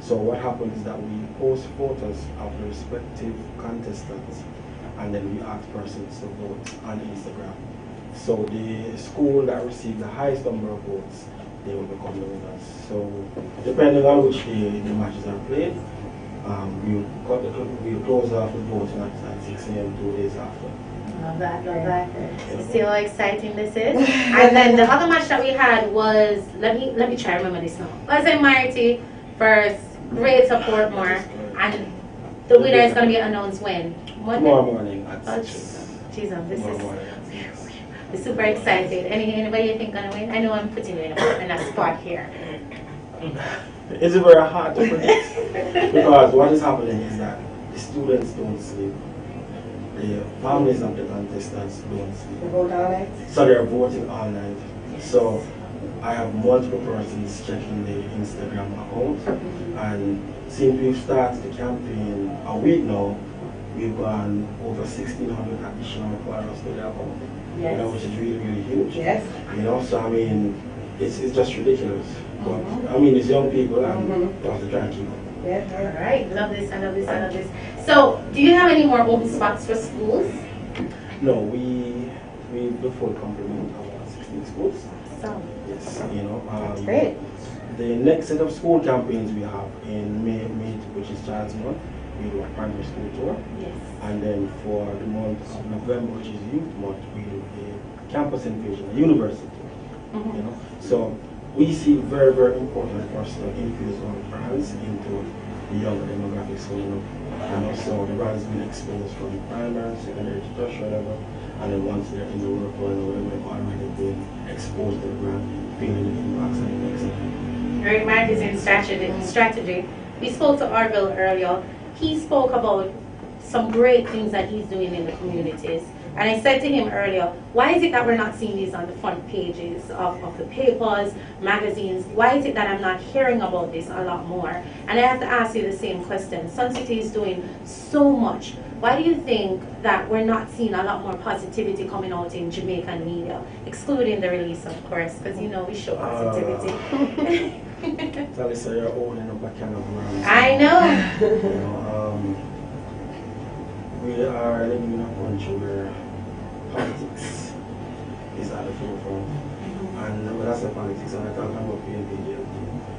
[SPEAKER 5] So what happens is that we post photos of the respective contestants, and then we ask persons to vote on Instagram. So the school that receives the highest number of votes, they will become the winners. So depending on which day the matches are played, we'll close off the voting at 6 a.m. 2 days after.
[SPEAKER 2] Love that. See how exciting this is. And then the other match that we had was, let me try to remember this now. Was it Marty versus Great Support More, and the winner is going to be announced when?
[SPEAKER 5] Tomorrow morning at 6.
[SPEAKER 2] Jesus, this is we're super excited. Anybody you think gonna win? I know I'm putting you in a spot here.
[SPEAKER 5] It's very hard to predict because what is happening is that the students don't sleep. The families of the contestants don't sleep.
[SPEAKER 1] They vote all night.
[SPEAKER 5] So they're voting all night. So I have multiple persons checking the Instagram account, and since we've started the campaign a week now, we've gone over 1,600 additional followers to the account.
[SPEAKER 1] Yes.
[SPEAKER 5] Which is really, really huge.
[SPEAKER 1] Yes.
[SPEAKER 5] So I mean, it's just ridiculous. But I mean, it's young people, and we have to try and keep up.
[SPEAKER 1] Yeah.
[SPEAKER 2] All right, love this. So, do you have any more open spots for schools?
[SPEAKER 5] No, we the full complement of our 16 schools.
[SPEAKER 2] So,
[SPEAKER 5] Yes,
[SPEAKER 1] That's great.
[SPEAKER 5] The next set of school campaigns we have in May, which is Child's Month, we do a primary school tour.
[SPEAKER 2] yes.
[SPEAKER 5] And then for the month of November, which is Youth Month, we do a campus invasion, a university. So we see very, very important for us to infuse our brands into the younger demographics. So, and also the brands being exposed from primary, secondary to tertiary level, and then once they're in the work world, they've already been exposed to the brand, feeling the impacts and the exit.
[SPEAKER 2] Great marketing strategy. We spoke to Arville earlier. He spoke about some great things that he's doing in the communities. And I said to him earlier, why is it that we're not seeing these on the front pages of the papers, magazines? Why is it that I'm not hearing about this a lot more? And I have to ask you the same question. Sun City is doing so much. Why do you think that we're not seeing a lot more positivity coming out in Jamaican media, excluding the release, of course, because we show positivity.
[SPEAKER 5] Talisa, you're owning up a can of worms.
[SPEAKER 2] I know.
[SPEAKER 5] We are living in a country where politics is at the forefront. And when I say politics, I'm talking about PNP.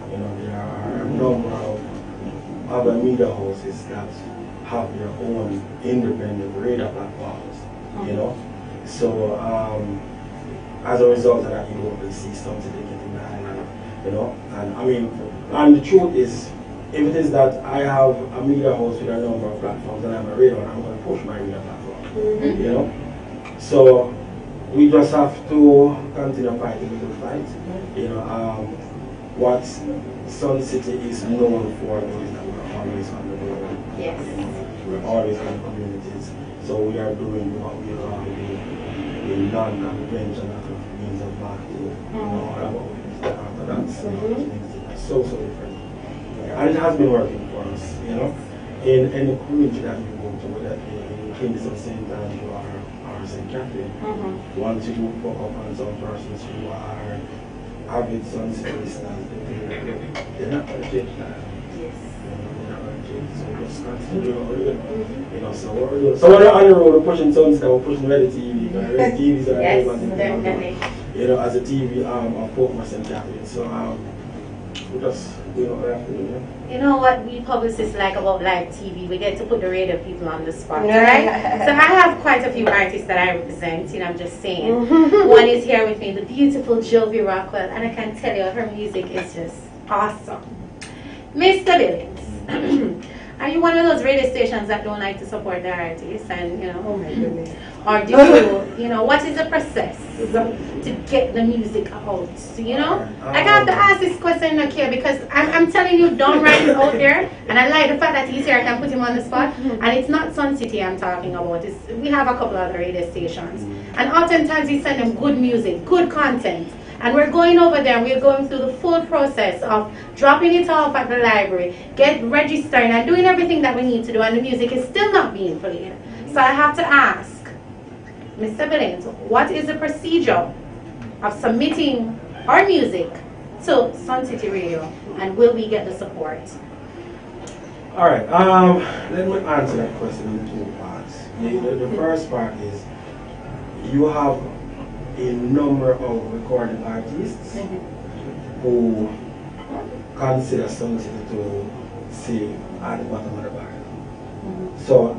[SPEAKER 5] There are a number of other media houses that have their own independent radio platforms, you know. So as a result of that, you will see something getting behind, you know. And I mean, and the truth is, if it is that I have a media house with a number of platforms and I'm a radio, I'm going to push my media platform, you know. So we just have to continue fighting the good fight, you know. What Sun City is known for is that we're always on the road.
[SPEAKER 2] Yes.
[SPEAKER 5] You know, we're always in the communities. So we are doing what we call the non-conventional means of marketing. You know, all about that's so different. And it has been working for us, you know. In any community that you go to, whether in Kingston, St. Andrew or St. Catherine, once you do focus on some persons who are avid Sun City listeners, they're not going to change that.
[SPEAKER 2] Yes.
[SPEAKER 5] They're not going to change. So just continue what we're doing. You know, so what we're doing. So when we're on the road, we're pushing Sun City, we're pushing Ready TV. Ready TVs are
[SPEAKER 2] yes,
[SPEAKER 5] definitely. You know, as a TV of Portmore St. Catherine. So we just doing what we have to do. Yeah?
[SPEAKER 2] You know what we publicists like about live TV? We get to put the radio people on the spot, right? So I have quite a few artists that I represent, and I'm just saying. One is here with me, the beautiful Jovi Rockwell, and I can tell you her music is just awesome. Mr. Billings, are you one of those radio stations that don't like to support the artists, and you know?
[SPEAKER 1] Oh my goodness.
[SPEAKER 2] Or do you know, what is the process to get the music out? You know? I have to ask this question here because I'm telling you, Don Ryan is out there, and I like the fact that he's here, I can put him on the spot. And it's not Sun City I'm talking about. We have a couple other radio stations. And oftentimes we send them good music, good content. And we're going over there and we're going through the full process of dropping it off at the library, registering and doing everything that we need to do, and the music is still not being played. So I have to ask, Mr. Billings, what is the procedure of submitting our music to Sun City Radio, and will we get the support?
[SPEAKER 5] All right, let me answer that question in two parts. The first part is, you have a number of recording artists who consider Sun City to say at the bottom of the barrel. So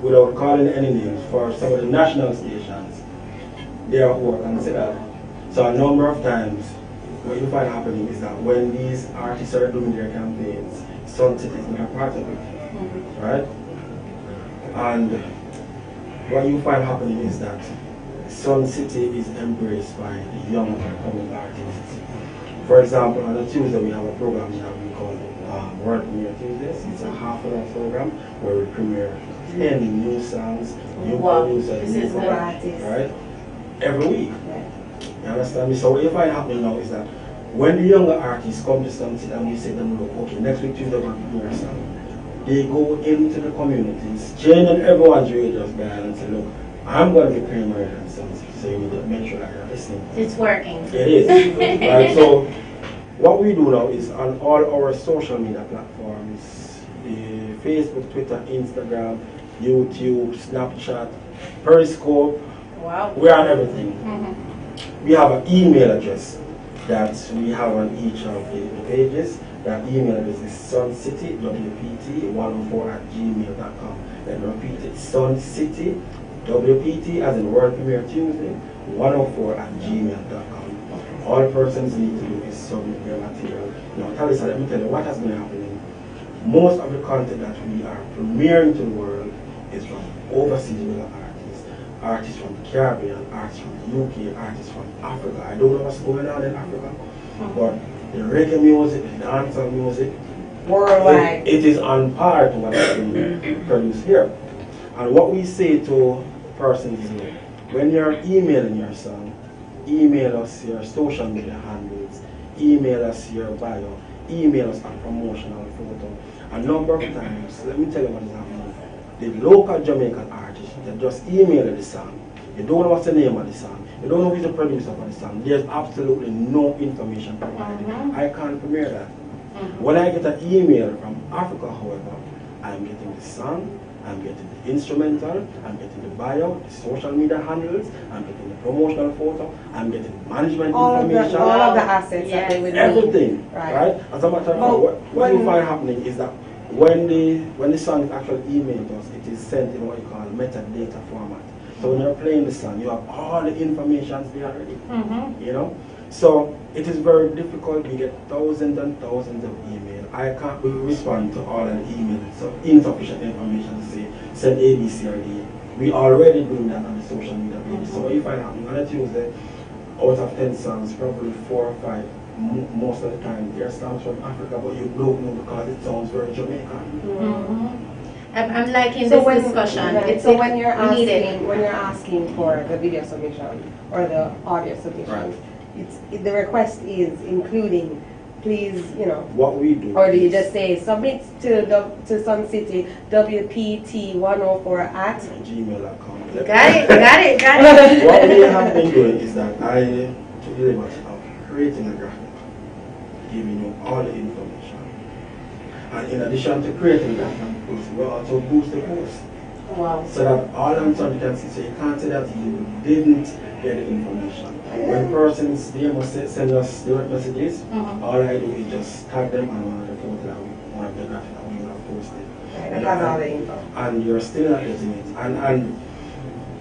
[SPEAKER 5] without calling any names, for some of the national stations, they are who are considered. So a number of times, what you find happening is that when these artists are doing their campaigns, Sun City is not a part of it, right? And what you find happening is that Sun City is embraced by the young upcoming artists. For example, on a Tuesday we have a program that we call World Premiere Tuesdays. It's a half-hour program where we premiere 10 new songs, new producers, new artists, right? Every week. You understand me? So what you find happening now is that when the younger artists come to Sun City and we say to them, look, okay, next week Tuesday we're premiere a song, they go into the communities, changing everyone's radio's dial and say, look, I'm going to be playing my radio on Sun City, so you need to make sure that you're listening.
[SPEAKER 2] It's working.
[SPEAKER 5] It is. Right? So what we do now is on all our social media platforms, the Facebook, Twitter, Instagram, YouTube, Snapchat, Periscope,
[SPEAKER 2] wow.
[SPEAKER 5] We're on everything. We have an email address that we have on each of the pages. That email address is suncitywpt104@gmail.com. Let me repeat it, suncitywpt as in World Premiere Tuesday 104@gmail.com. All persons need to do is submit their material. Now, Talisa, let me tell you what has been happening. Most of the content that we are premiering to the world is from overseas artists, artists from the Caribbean, artists from the UK, artists from Africa. I don't know what's going on in Africa, but the reggae music, the dancehall music,
[SPEAKER 1] worldwide,
[SPEAKER 5] it is on par to what is being produced here. And what we say to persons is, when you're emailing your song, email us your social media handles, email us your bio, email us a promotional photo. A number of times, let me tell you what is happening. The local Jamaican artist, they just email the song. You don't know what's the name of the song. You don't know who's the producer for the song. There's absolutely no information provided. I can't premiere that. When I get an email from Africa, however, I'm getting the song, I'm getting the instrumental, I'm getting the bio, the social media handles, I'm getting the promotional photo, I'm getting management information.
[SPEAKER 1] All of the assets that they would need.
[SPEAKER 5] Everything, right? As a matter of fact, what you find happening is that when the song is actually emailed us, it is sent in what you call metadata format. So when you're playing the song, you have all the information there already. You know? So it is very difficult. We get thousands and thousands of emails. I can't respond to all the emails. So insufficient information to say send A, B, C, or D. We already doing that on the social media page. So if I happen on a Tuesday, out of 10 songs, probably 4 or 5, most of the time, they're songs from Africa, but you don't know because it sounds very Jamaican.
[SPEAKER 2] I'm liking this discussion.
[SPEAKER 1] Right. So when you're asking for the video submission or the audio submission, the request is including, please, you know.
[SPEAKER 5] What we do.
[SPEAKER 1] Or do you just say submit to Sun City WPT104 at
[SPEAKER 5] gmail.com.
[SPEAKER 2] Got it.
[SPEAKER 5] What we have been doing is that to really much of creating a graphic, giving you all the information. And in addition to creating that, we also boost the post.
[SPEAKER 1] Wow.
[SPEAKER 5] So that all on Sunday can see, so you can't say that you didn't get the information. When persons send us direct messages, all I do is just tag them on one of the photos that we want the graphic that we have posted.
[SPEAKER 1] It has all the info.
[SPEAKER 5] And you're still not getting it. And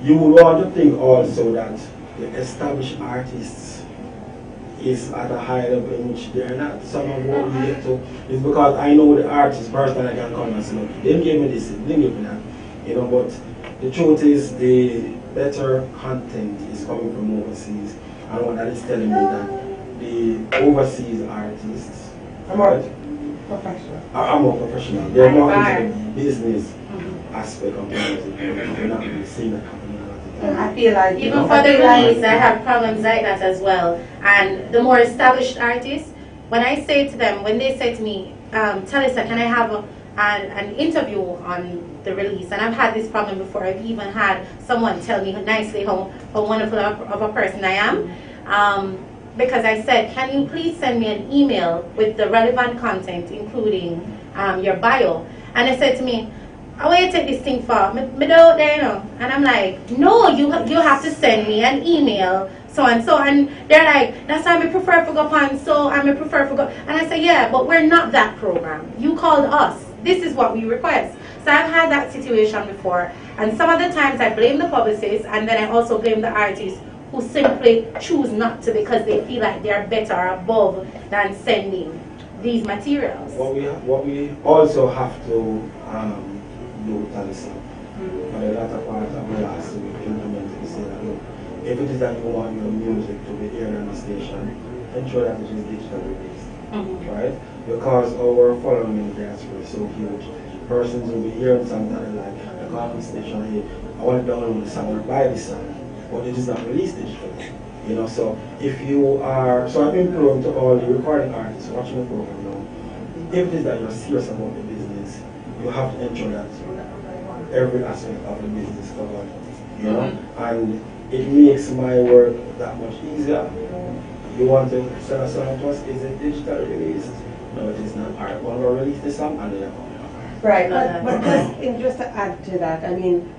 [SPEAKER 5] you would want to think also that the established artists is at a high level in which they're not. Some of what we get to is because I know the artists personally, I can come and say, look, they didn't give me this, they didn't give me that. You know, but the truth is the better content is coming from overseas. And what that is telling me that the overseas artists are more professional. They're more into the business aspect of music. They're not really seeing that happening.
[SPEAKER 1] I feel like
[SPEAKER 2] even for the release, I have problems like that as well. And the more established artists, when I say to them, when they say to me, Talisa, can I have an interview on the release? And I've had this problem before. I've even had someone tell me nicely how wonderful of a person I am. Because I said, can you please send me an email with the relevant content, including your bio? And they said to me, I want you to take this thing for me don't there, you know. And I'm like, no, you have to send me an email, so and so. And they're like, that's why I prefer to go upon, so I prefer to go. And I say, yeah, but we're not that program. You called us. This is what we request. So I've had that situation before. And some of the times I blame the publicist, and then I also blame the artists who simply choose not to because they feel like they're better or above than sending these materials.
[SPEAKER 5] What we also have to do with Talisa. But the latter part of the last week implemented is saying that, look, if it is that you want your music to be aired on the station, ensure that it is digitally released. Right? Because our following in the diaspora is so huge. Persons will be hearing something that they like, they call on the station, hey, I want to download the song or buy this song, but it is not released digitally. You know, so if you are, so I'm imploring to all the recording artists watching the program now, if it is that you're serious about the business, you have to ensure that every aspect of the business is covered, you know, and it makes my work that much easier. You want to send a song to us, is it digitally released? No, it is not. Alright, well, we'll release this song and then
[SPEAKER 1] right, but just to add to that, I mean,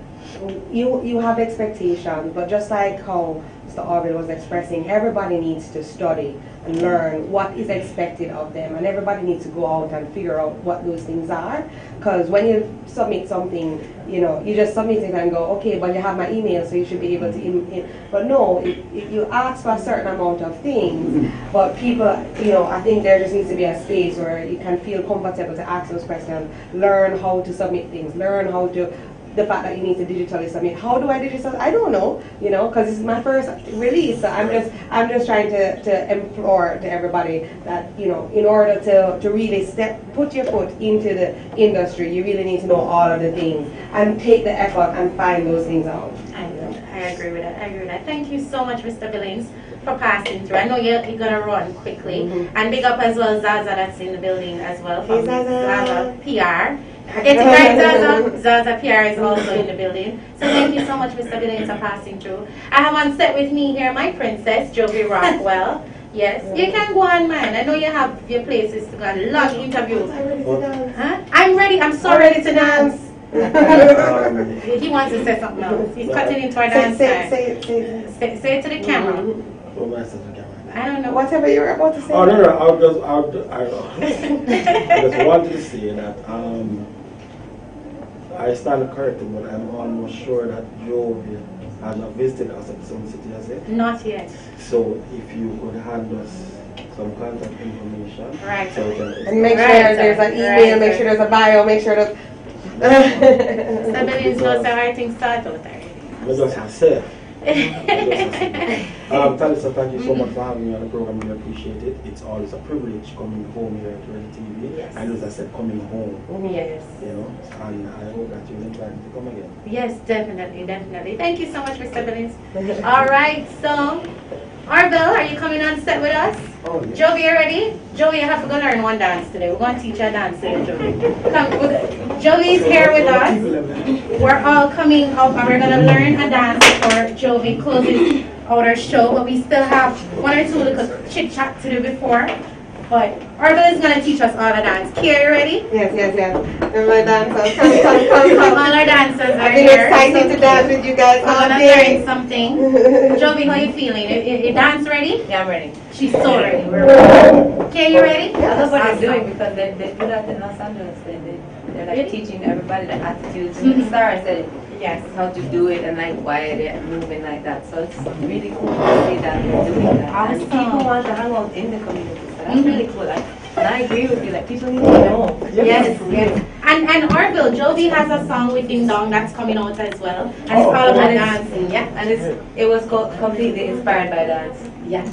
[SPEAKER 1] you have expectations, but just like how Mr. Orbit was expressing, everybody needs to study and learn what is expected of them, and everybody needs to go out and figure out what those things are. Because when you submit something, you know, you just submit it and go, okay, but you have my email, so you should be able to. But no, if you ask for a certain amount of things, but people, you know, I think there just needs to be a space where you can feel comfortable to ask those questions, learn how to submit things, learn how to. The fact that you need to digitally submit. How do I digitally? I don't know, you know, because this is my first release. So I'm just trying to implore to everybody that, you know, in order to really put your foot into the industry, you really need to know all of the things and take the effort and find those things out.
[SPEAKER 2] I agree with that. Thank you so much, Mr. Billings, for passing through. I know you're gonna run quickly, and big up as well Zaza that's in the building as well from Zaza PR. I get it right, Zaza. Zaza PR is also in the building. So thank you so much, Mr. Billings, for passing through. I have on set with me here my princess, Jovi Rockwell. Yes, you can go on, man. I know you have your places to go and long interviews.
[SPEAKER 1] I'm ready to dance.
[SPEAKER 2] Huh? I'm ready. I'm so ready to dance. He wants to say something else. He's cutting into our dance time. Say it to the camera. I don't know.
[SPEAKER 1] Whatever you were about to say.
[SPEAKER 5] Oh, no, I just wanted to say that I stand corrected, but I'm almost sure that Jovi has not visited us at Sun City, has it?
[SPEAKER 2] Not yet.
[SPEAKER 5] So if you could hand us some contact information.
[SPEAKER 2] Right.
[SPEAKER 5] So we can
[SPEAKER 1] And make sure there's an email, make sure there's a bio, make sure there's...
[SPEAKER 2] Somebody knows how everything starts out there.
[SPEAKER 5] Let's just say. Talisa, thank you so much for having me on the program. We appreciate it. It's always a privilege coming home here at Ready TV.
[SPEAKER 2] Yes.
[SPEAKER 5] And as I said, coming home.
[SPEAKER 2] Yes.
[SPEAKER 5] You know, and I hope that you'll invite me to come again.
[SPEAKER 2] Yes, definitely, definitely. Thank you so much, Mr. Billings. All right, so Arbel, are you coming on set with us?
[SPEAKER 5] Oh, yeah.
[SPEAKER 2] Jovi, you ready? Jovi, you have to go learn one dance today. We're going to teach you a dance today, Jovi. Come, Jovi's here with us. We're all coming up and we're going to learn a dance before Jovi closes out our show. But we still have one or two little chit-chat to do before. But Arbel is going to teach us all the dance. Kia, you ready?
[SPEAKER 1] Yes. And my dancers, come.
[SPEAKER 2] All our dancers are
[SPEAKER 1] I've been
[SPEAKER 2] here.
[SPEAKER 1] excited to dance with you guys
[SPEAKER 2] We're
[SPEAKER 1] all
[SPEAKER 2] going to
[SPEAKER 1] day.
[SPEAKER 2] learn something. Jovi, how you feeling? You dance ready?
[SPEAKER 6] Yeah, I'm ready.
[SPEAKER 2] She's so ready. Okay, you ready?
[SPEAKER 6] I love what they're doing because they do that in Los Angeles. They're like teaching everybody the attitudes. Sarah said it.
[SPEAKER 2] Yes.
[SPEAKER 6] How to do it and like why they're moving like that. So it's really cool to see that they're doing that.
[SPEAKER 2] Awesome.
[SPEAKER 6] And people want to hang out in the community. So that's really cool. Like, and I agree with you. Like people need to know.
[SPEAKER 2] Yes. And Arbel, Jovi has a song with Ding Dong that's coming out as well. And it's
[SPEAKER 4] Oh,
[SPEAKER 2] called about
[SPEAKER 6] and
[SPEAKER 2] dancing. Yeah.
[SPEAKER 6] And it was completely inspired by dance.
[SPEAKER 2] Yes.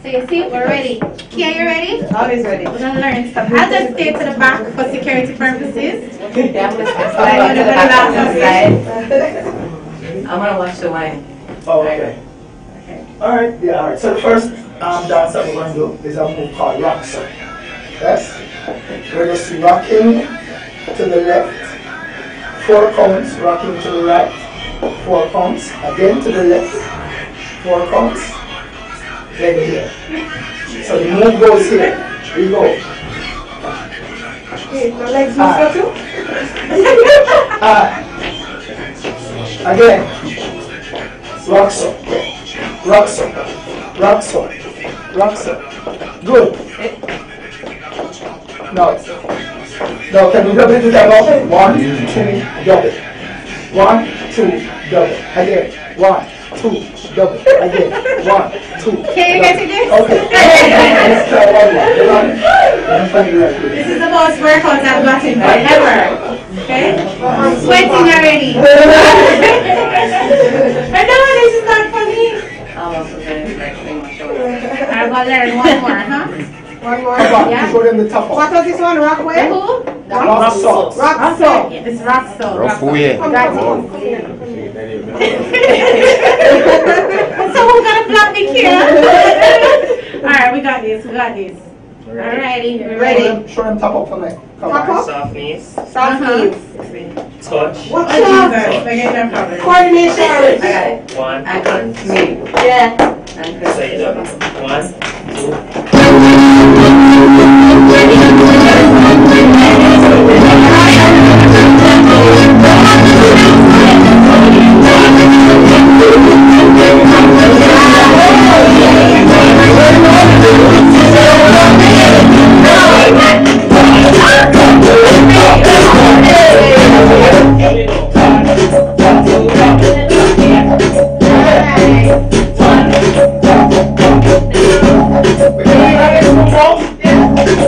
[SPEAKER 2] So you see, we're ready. Kia, you ready?
[SPEAKER 1] Always ready.
[SPEAKER 2] We're gonna learn stuff. I'll just stay to the back for security purposes.
[SPEAKER 6] Yeah, I'm gonna slide into the back of the slide. I'm gonna watch the wine.
[SPEAKER 4] Oh, okay. Alright, yeah, alright. So the first dance that we're going to do is a move called rock song. Yes? We're just rocking to the left, 4 counts, rocking to the right, 4 counts, again to the left, 4 counts, then here. So the move goes here. We go.
[SPEAKER 1] Okay, my legs move so too?
[SPEAKER 4] Again. Rock song. Rock song. Rock song. Rock song. Good. Now, can you double it to that? 1, 2, double. 1, 2, double. Again. 1, 2, double. Again. 1, 2.
[SPEAKER 2] Can you get to this?
[SPEAKER 4] Okay. Let's try one more.
[SPEAKER 2] This is the most workout I've gotten ever. Okay? I'm sweating already. I know this is not funny.
[SPEAKER 6] I'm also gonna like swing my shoulders.
[SPEAKER 2] I'm gonna learn one more, huh?
[SPEAKER 1] One more.
[SPEAKER 2] Yeah.
[SPEAKER 4] Show them the top
[SPEAKER 1] What
[SPEAKER 4] one.
[SPEAKER 1] was this one? Rock where?
[SPEAKER 2] Who?
[SPEAKER 4] Rock song.
[SPEAKER 1] Rock song.
[SPEAKER 2] It's rock song.
[SPEAKER 1] That's
[SPEAKER 2] So who got a block me here? Alright, we got this. Alrighty,
[SPEAKER 1] Ready.
[SPEAKER 4] Show them top up for me. Come
[SPEAKER 1] Top
[SPEAKER 4] on.
[SPEAKER 1] up.
[SPEAKER 7] Soft knees,
[SPEAKER 1] Soft knees.
[SPEAKER 7] touch,
[SPEAKER 1] What's
[SPEAKER 2] Oh,
[SPEAKER 1] up?
[SPEAKER 2] Jesus. Forget that problem.
[SPEAKER 1] Coordination.
[SPEAKER 6] I got it.
[SPEAKER 7] one,
[SPEAKER 6] I got me.
[SPEAKER 1] Yeah.
[SPEAKER 6] And
[SPEAKER 7] say it up, 1, 2,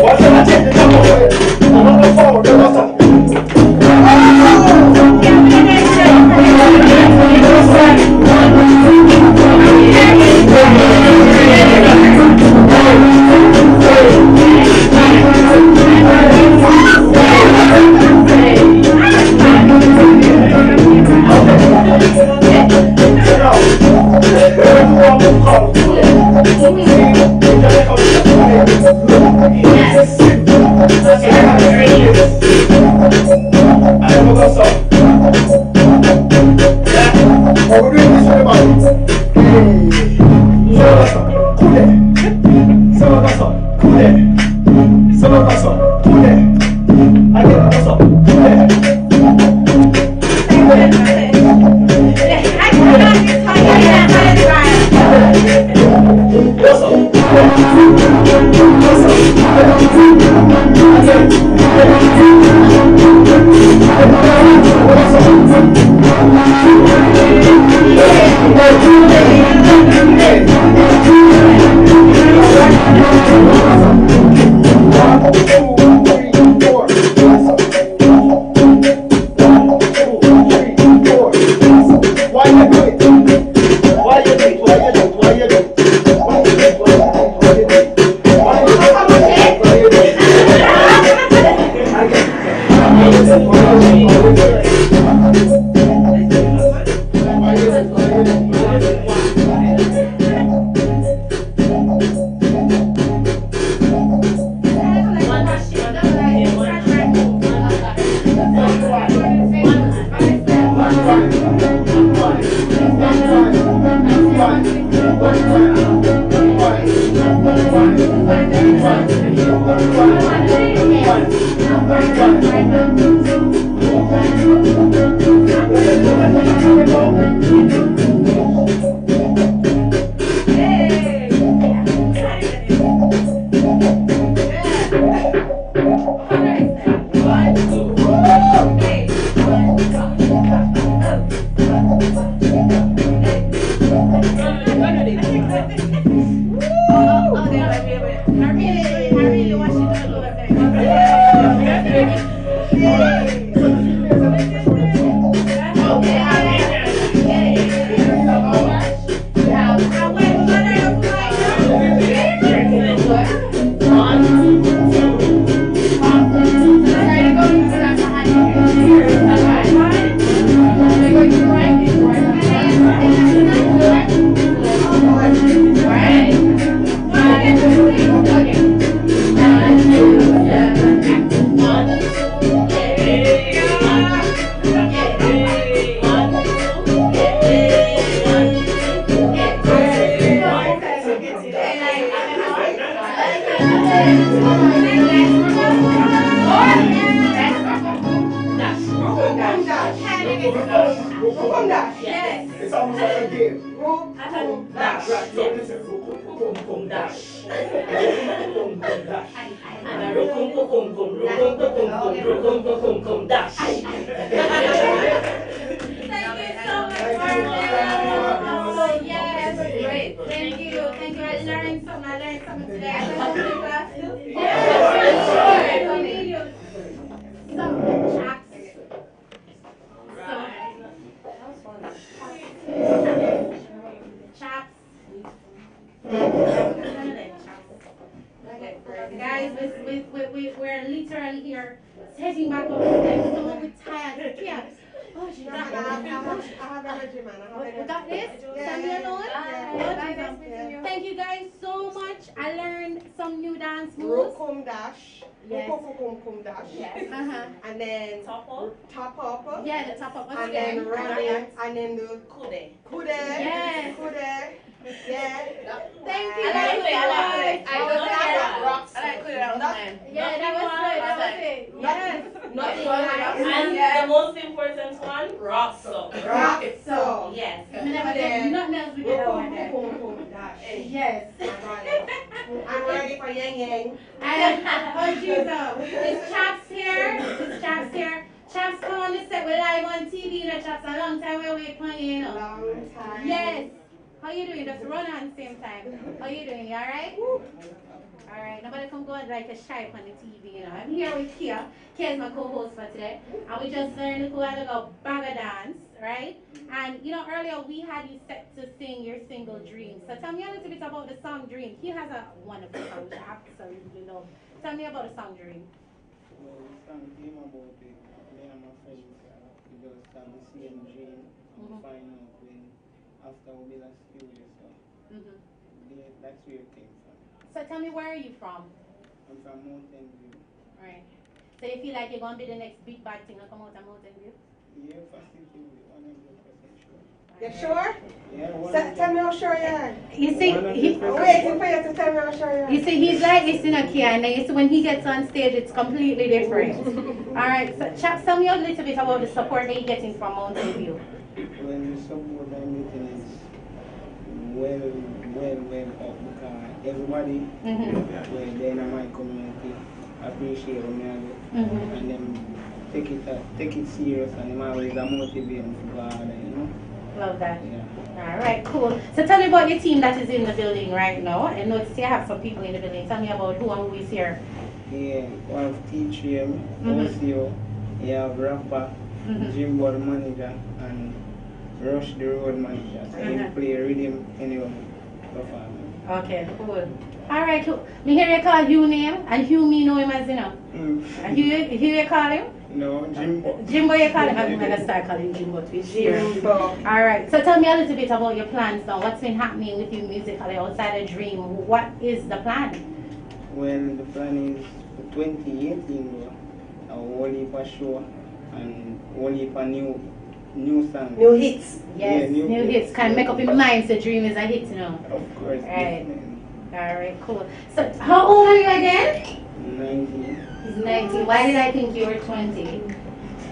[SPEAKER 2] I cannot get tired.
[SPEAKER 4] It's almost like a game. Dash.
[SPEAKER 2] Yes, great. Thank you. Thank you. I learned something today. Chaps. Guys, we're literally here setting back up the steps. So we're tired. Yeah. Oh, she's not. We got this? Stand alone? Thank you guys so much. I learned some new dance moves.
[SPEAKER 1] Rukum dash.
[SPEAKER 2] Yes.
[SPEAKER 1] Rukum dash.
[SPEAKER 2] Yes.
[SPEAKER 1] And then top up.
[SPEAKER 2] Yeah, the top up.
[SPEAKER 1] And then running. And then the kude.
[SPEAKER 2] Yes.
[SPEAKER 1] Kude. Yeah.
[SPEAKER 2] Thank you.
[SPEAKER 6] I like rocks.
[SPEAKER 2] Yeah, that was it. Yes.
[SPEAKER 8] And the most important one, rock so.
[SPEAKER 2] Yes.
[SPEAKER 1] And then
[SPEAKER 2] Nothing else we did over there. Yes.
[SPEAKER 1] I'm ready for yang yang.
[SPEAKER 2] And oh Jesus, it's Chaps here. Chaps come on the set. We're live on TV. You know, Chaps a long time we wait for you. You know.
[SPEAKER 1] Long time.
[SPEAKER 2] Yes. How you doing? Just run on the same time. How you doing? You alright? Alright. Nobody come go and like a shy on the TV. You know. I'm here with Kia. Kia's my co-host for today, and we just learned to go out and go Baga dance, right? And you know, earlier we had you set to sing your single Dreams. So tell me a little bit about the song Dream. He has a wonderful song which I absolutely love. Tell me about the song Dream.
[SPEAKER 9] Well, the song came about it. Me and my friends, we just have the same dream. And find out when after we build a studio, so that's where it came from.
[SPEAKER 2] So tell me, where are you from?
[SPEAKER 9] I'm from Mountain View.
[SPEAKER 2] Right. So you feel like you're going to be the next big bad thing to come out of Mountain View?
[SPEAKER 9] Yeah, positively, 100% sure.
[SPEAKER 1] You sure?
[SPEAKER 9] Yeah,
[SPEAKER 1] Tell me how sure you are.
[SPEAKER 2] You see,
[SPEAKER 1] I'm waiting for you to tell me how sure you are.
[SPEAKER 2] you see, he's like this in a key, and then you see when he gets on stage, it's completely different. All right, so Chaps, tell me a little bit about the support that you're getting from Mountain View.
[SPEAKER 9] When the support I'm getting is well up because everybody when they're in my community appreciate me and them take it serious and them always motivate me to go out, you know.
[SPEAKER 2] Love that.
[SPEAKER 9] Yeah.
[SPEAKER 2] All right, cool. So tell me about your team that is in the building right now. I notice you have some people in the building. Tell me about who is here.
[SPEAKER 9] Yeah, we have TTM, OCO, you have Rapper, Jimbo the manager, and Rush the road manager. So you play rhythm anyway.
[SPEAKER 2] Okay, cool. All right, cool. Me hear you call Hugh name, and Hugh me know him as you know. And Hugh you call him?
[SPEAKER 9] No, Jimbo.
[SPEAKER 2] Jimbo you call him? I'm going to start calling Jimbo to be sure. All right, so tell me a little bit about your plans now. What's been happening with you musically outside of Dream? What is the plan?
[SPEAKER 9] Well, the plan is for 2018, a whole heap of show and whole heap of new new songs.
[SPEAKER 1] New hits.
[SPEAKER 2] Yes,
[SPEAKER 9] Yeah,
[SPEAKER 2] new hits. Can make up your mind so Dream is a hit, you know.
[SPEAKER 9] Of course.
[SPEAKER 2] Right.
[SPEAKER 9] Definitely.
[SPEAKER 2] Alright, cool. So, how old are you again?
[SPEAKER 9] 19.
[SPEAKER 2] He's 19. Why did I think you were 20?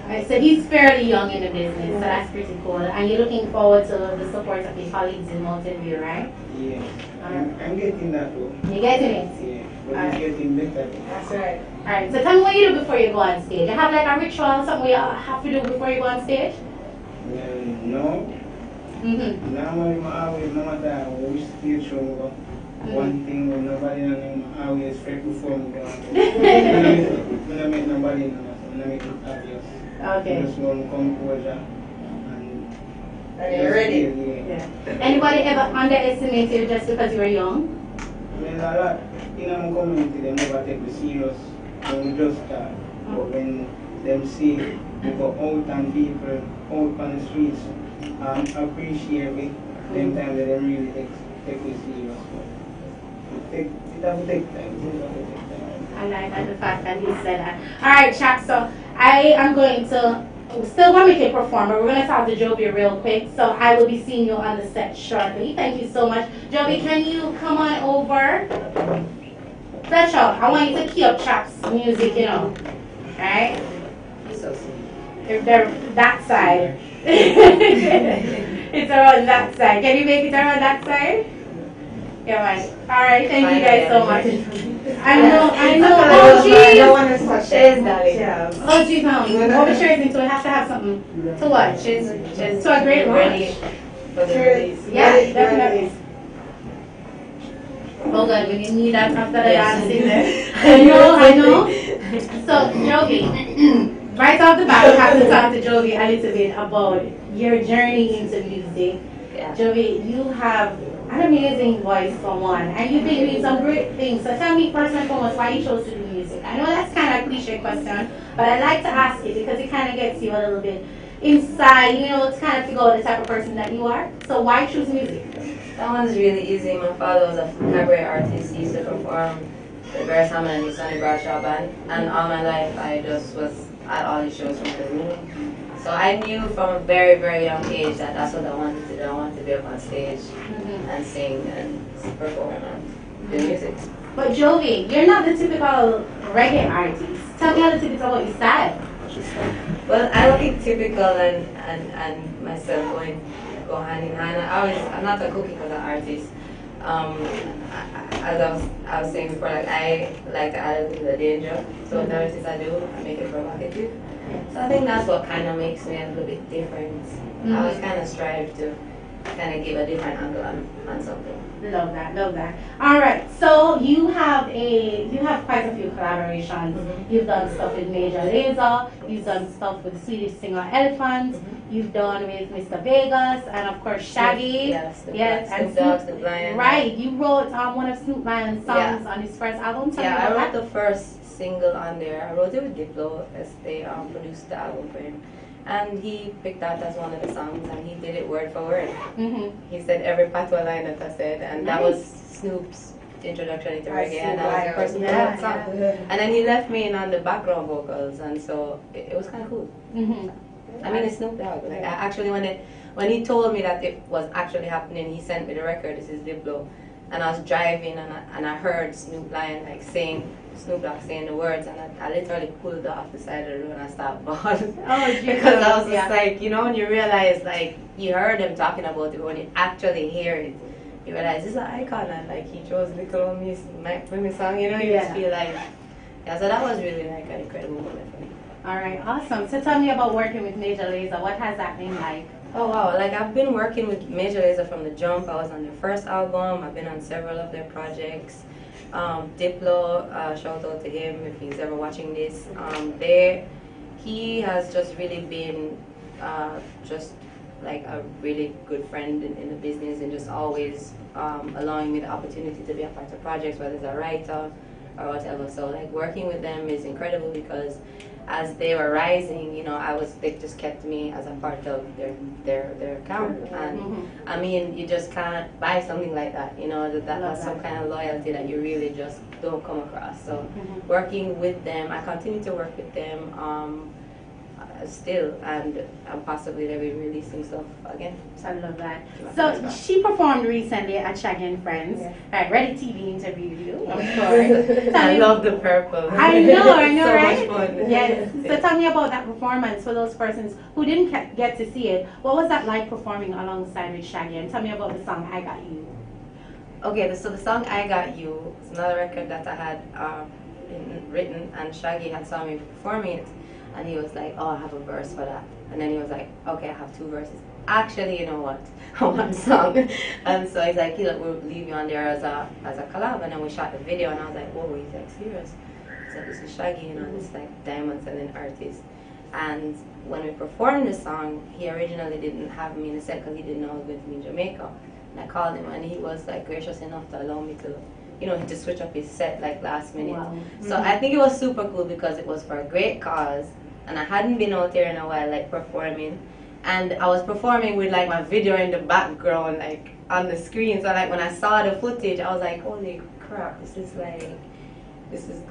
[SPEAKER 2] Alright, so he's fairly young in the business, so that's pretty cool. And you're looking forward to the support of your colleagues in Mountain View, right?
[SPEAKER 9] Yeah. I'm getting that though.
[SPEAKER 2] You're getting it?
[SPEAKER 9] Yeah. But
[SPEAKER 2] Alright.
[SPEAKER 9] it's getting better.
[SPEAKER 2] That's right. Alright, so tell me what you do before you go on stage. You have like a ritual, something you have to do before you go on stage?
[SPEAKER 9] No.
[SPEAKER 2] Mm-hmm.
[SPEAKER 9] Normally, I always, no matter which stage show I go, one thing with nobody on him, I always straight before me go. When I meet nobody, when I make it obvious.
[SPEAKER 2] Okay.
[SPEAKER 9] Just one composure.
[SPEAKER 1] And you're ready.
[SPEAKER 9] Yeah.
[SPEAKER 2] Anybody ever underestimated you just because you were young?
[SPEAKER 9] Well, a lot in our community, they never take me serious when we just start. But when them see we go out and people out on the streets appreciate me, them time that they really take me serious. It have to take time.
[SPEAKER 2] I like the fact that he said that. Alright, Chap, so I am going to still want to make a performer. We're going to talk to Joby real quick, so I will be seeing you on the set shortly. Thank you so much. Joby, can you come on over? Fletcher, I want you to key up Chap's music, you know. Alright?
[SPEAKER 6] So sweet.
[SPEAKER 2] They're that side. It's around that side. Can you make it around that side? Yeah, man. Alright, thank you guys so much. I know. Oh, jeez.
[SPEAKER 1] No one has touched it.
[SPEAKER 6] Darling.
[SPEAKER 2] Oh, geez, no. What we sure into, we have to have something to watch.
[SPEAKER 6] She's
[SPEAKER 2] To a great
[SPEAKER 6] ready
[SPEAKER 2] launch.
[SPEAKER 6] for the release.
[SPEAKER 2] Yeah, definitely. Oh, God, we didn't need that after the dancing there. I know. So, Joby, right off the bat, we have to talk to Joby a little bit about your journey into music.
[SPEAKER 6] Yeah.
[SPEAKER 2] Joby, you have an amazing voice for one, and you've been doing some great things. So tell me first and foremost why you chose to do music. I know that's kind of a cliche question, but I like to ask it because it kind of gets you a little bit inside, you know, to kind of figure out the type of person that you are. So why choose music?
[SPEAKER 6] That one's really easy. My father was a cabaret artist. He used to perform the Bear Salmon and the Sonny Bradshaw band, and all my life I just was at all these shows from the beginning. So I knew from a very, very young age that that's what I wanted to do. I wanted to be up on stage and sing and perform and do music.
[SPEAKER 2] But Joby, you're not the typical reggae artist. Tell me a little bit about your style.
[SPEAKER 6] Well, I don't think typical and myself go hand in hand. I'm not a cookie cutter artist. As I was saying before, like I like to add a little bit of danger. So whatever it is I do, I make it provocative. So I think that's what kind of makes me a little bit different. I always kind of strive to kind of give a different angle on something.
[SPEAKER 2] Love that, love that. All right, so you have quite a few collaborations. You've done stuff with Major Lazer. You've done stuff with the Swedish singer Elephant. You've done with Mr. Vegas and of course Shaggy.
[SPEAKER 6] Yes,
[SPEAKER 2] and
[SPEAKER 6] Snoop Dogg, Snoop Lion.
[SPEAKER 2] Right, you wrote one of Snoop Lion's songs on his first album. Tell me
[SPEAKER 6] I
[SPEAKER 2] about
[SPEAKER 6] wrote
[SPEAKER 2] that.
[SPEAKER 6] the first single on there. I wrote it with Diplo as they produced the album for him. And he picked that as one of the songs and he did it word for word. He said every patois line that I said, and that was Snoop's introduction into reggae, and that was the first song. And then he left me in on the background vocals, and so it was kind of cool. I mean, it's Snoop Dogg. Like, I actually, when he told me that it was actually happening, he sent me the record. This is Diplo, and I was driving and I heard Snoop Lion like saying. Snoop Dogg saying the words, and I literally pulled off the side of the road and I started bawling. Because I was just like, you know, when you realize, like, you heard him talking about it, but when you actually hear it, you realize this is an icon, and like, he chose Little on Me, my song, you know, you just feel like, so that was really like an incredible moment for me.
[SPEAKER 2] All right, awesome. So tell me about working with Major Lazer. What has that been like?
[SPEAKER 6] Oh wow, like I've been working with Major Lazer from the jump. I was on their first album, I've been on several of their projects. Diplo, shout out to him if he's ever watching this. He has just really been just like a really good friend in the business, and just always allowing me the opportunity to be a part of projects, whether it's a writer or whatever. So like working with them is incredible because as they were rising, you know, they just kept me as a part of their account. And I mean, you just can't buy something like that, you know, that's some kind of loyalty that you really just don't come across. So working with them, I continue to work with them. still, and possibly they'll be releasing stuff again.
[SPEAKER 2] I love that. So she performed recently at Shaggy and Friends. Right, Ready TV interviewed you, of course.
[SPEAKER 6] I love the purple.
[SPEAKER 2] I know,
[SPEAKER 6] so
[SPEAKER 2] right?
[SPEAKER 6] much fun.
[SPEAKER 2] Yes. So tell me about that performance for those persons who didn't get to see it. What was that like performing alongside with Shaggy? And tell me about the song I Got You.
[SPEAKER 6] Okay, so the song I Got You is another record that I had written, and Shaggy had saw me performing it, and he was like, oh, I have a verse for that. And then he was like, okay, I have 2 verses. Actually, you know what? I want a song. And so he's like, we'll leave you on there as a collab. And then we shot the video, and I was like, whoa, he's like, serious? So this is Shaggy, you know, this like diamond selling artist. And when we performed the song, he originally didn't have me in the set because he didn't know I was going to be in Jamaica. And I called him, and he was like gracious enough to allow me to, you know, to switch up his set like last minute.
[SPEAKER 2] Wow.
[SPEAKER 6] So I think it was super cool because it was for a great cause, and I hadn't been out there in a while, like performing. And I was performing with like my video in the background, like on the screen. So like when I saw the footage, I was like, holy crap, this is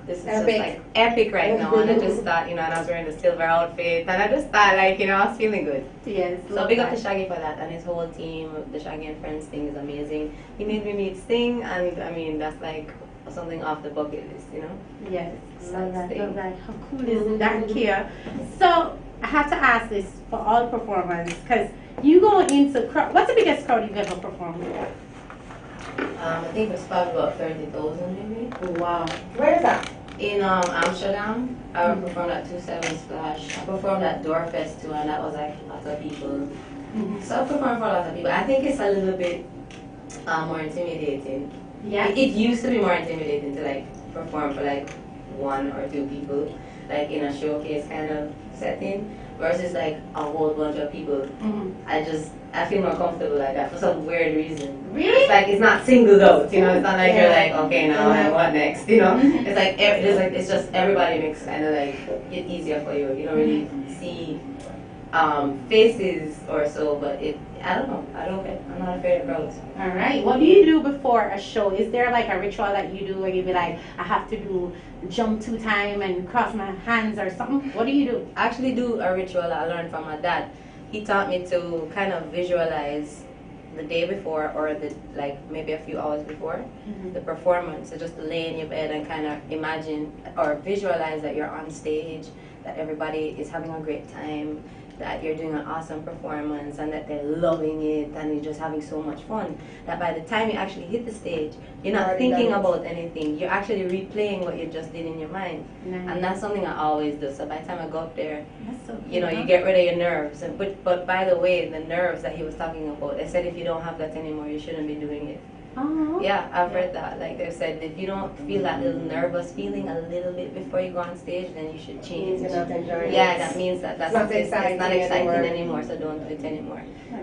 [SPEAKER 6] just like epic right now. And I just thought, you know, and I was wearing the silver outfit, and I just thought, like, you know, I was feeling good.
[SPEAKER 2] Yes.
[SPEAKER 6] So big up to Shaggy for that, and his whole team. The Shaggy and Friends thing is amazing. He made me meet Sting, and I mean that's like something off the bucket list, you know.
[SPEAKER 2] Yes. Love that. How cool is that, Kia? So I have to ask this for all performers, because you go into what's the biggest crowd you've ever performed with?
[SPEAKER 6] I think it's probably about 30,000 maybe.
[SPEAKER 2] Wow.
[SPEAKER 1] Where is that?
[SPEAKER 6] In Amsterdam, I performed at 27 Splash. I performed at Doorfest too, and that was like lots of people. So I performed for a lot of people. I think it's a little bit more intimidating.
[SPEAKER 2] Yeah.
[SPEAKER 6] It used to be more intimidating to like perform for like 1 or 2 people, like in a showcase kind of setting, versus like a whole bunch of people. I feel more comfortable like that for some weird reason.
[SPEAKER 2] Really?
[SPEAKER 6] It's like it's not singled out, you know. It's not like you're like, okay, now what next, you know. It's like it's just everybody makes kind of like it easier for you. You don't really see faces or so, but I don't know. I'm not afraid of crowds.
[SPEAKER 2] All right. What do you do before a show? Is there like a ritual that you do where you be like, I have to do jump 2 times and cross my hands or something? What do you do?
[SPEAKER 6] I actually do a ritual I learned from my dad. He taught me to kind of visualize the day before, or the like maybe a few hours before the performance. So just lay in your bed and kind of imagine or visualize that you're on stage, that everybody is having a great time, that you're doing an awesome performance, and that they're loving it, and you're just having so much fun, that by the time you actually hit the stage, you're not thinking about anything. You're actually replaying what you just did in your mind.
[SPEAKER 2] Nice.
[SPEAKER 6] And that's something I always do. So by the time I go up there,
[SPEAKER 2] So
[SPEAKER 6] you know, you get rid of your nerves. And but by the way, the nerves that he was talking about, they said if you don't have that anymore, you shouldn't be doing it.
[SPEAKER 2] Oh.
[SPEAKER 6] Yeah, I've read that. Like they said, if you don't feel that little nervous feeling a little bit before you go on stage, then you should change.
[SPEAKER 1] You're not enjoying
[SPEAKER 6] Yeah,
[SPEAKER 1] it.
[SPEAKER 6] that means that's
[SPEAKER 1] It's not exciting
[SPEAKER 6] anymore, so don't do it anymore.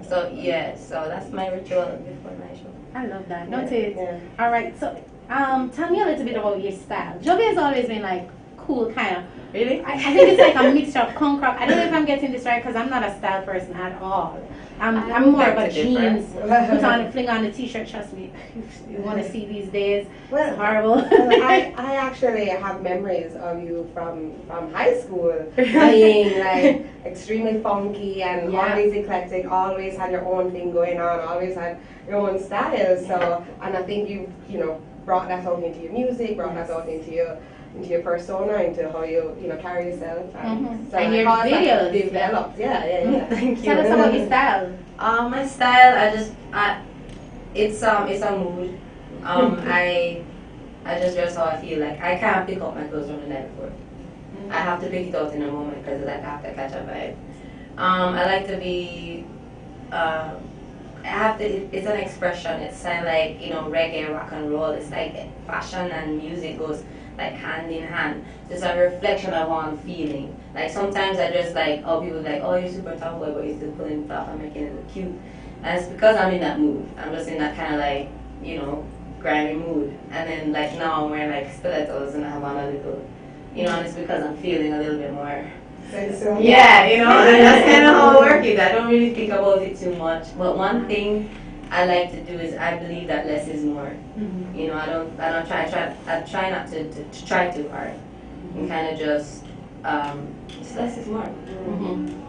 [SPEAKER 6] So yeah, so that's my ritual before my show.
[SPEAKER 2] I love that. Noted. All right. So tell me a little bit about your style. Joby has always been like cool kind of.
[SPEAKER 6] Really?
[SPEAKER 2] I think it's like a mixture of punk rock. I don't know if I'm getting this right because I'm not a style person at all. I'm more of a jeans, put on, fling on the t-shirt. Trust me, you want to see these days.
[SPEAKER 1] Well,
[SPEAKER 2] it's horrible.
[SPEAKER 1] I actually have memories of you from high school being like extremely funky and always eclectic, always had your own thing going on, always had your own style. So, and I think you know brought that out into your music, brought that out into your persona, into how you carry yourself,
[SPEAKER 2] so and your videos
[SPEAKER 1] developed. Yeah.
[SPEAKER 6] Thank you.
[SPEAKER 2] Tell us about your style.
[SPEAKER 6] My style, it's a mood. I just dress how I feel. Like I can't pick up my clothes from the night before. I have to pick it out in a moment because like I have to catch a vibe. I like to be. It's an expression. It's kind of like reggae, rock and roll. It's like fashion and music goes like hand in hand. It's a reflection of how I'm feeling. Like sometimes I just like, people like, oh, you're super tomboy, but you're still pulling it off and making it look cute. And it's because I'm in that mood. I'm just in that kind of like, grimy mood. And then like now I'm wearing like stilettos and I have on a little, and it's because I'm feeling a little bit more.
[SPEAKER 1] So,
[SPEAKER 6] yeah, and that's kind of how I work it. I don't really think about it too much. But one thing I like to do is I believe that less is more. I try not to try too hard, and kind of just just less is more.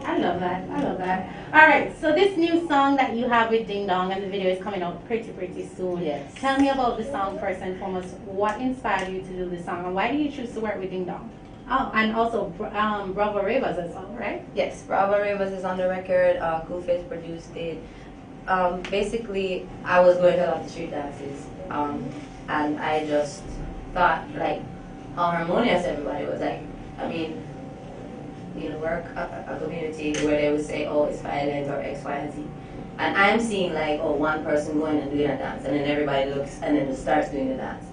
[SPEAKER 2] I love that. I love that. All right. So this new song that you have with Ding Dong and the video is coming out pretty soon.
[SPEAKER 6] Yes.
[SPEAKER 2] Tell me about the song first and foremost. What inspired you to do this song, and why do you choose to work with Ding Dong? Oh, and also Bravo Ravers as well, right?
[SPEAKER 6] Yes, Bravo Ravers is on the record. Cool Face produced it. Basically, I was going to a lot of street dances, and I just thought like how harmonious everybody was. Like, I mean, you know, we're a community where they would say, oh, it's violent or X, Y, and Z. And I'm seeing like, oh, one person going and doing a dance, and then everybody looks and then starts doing the dance.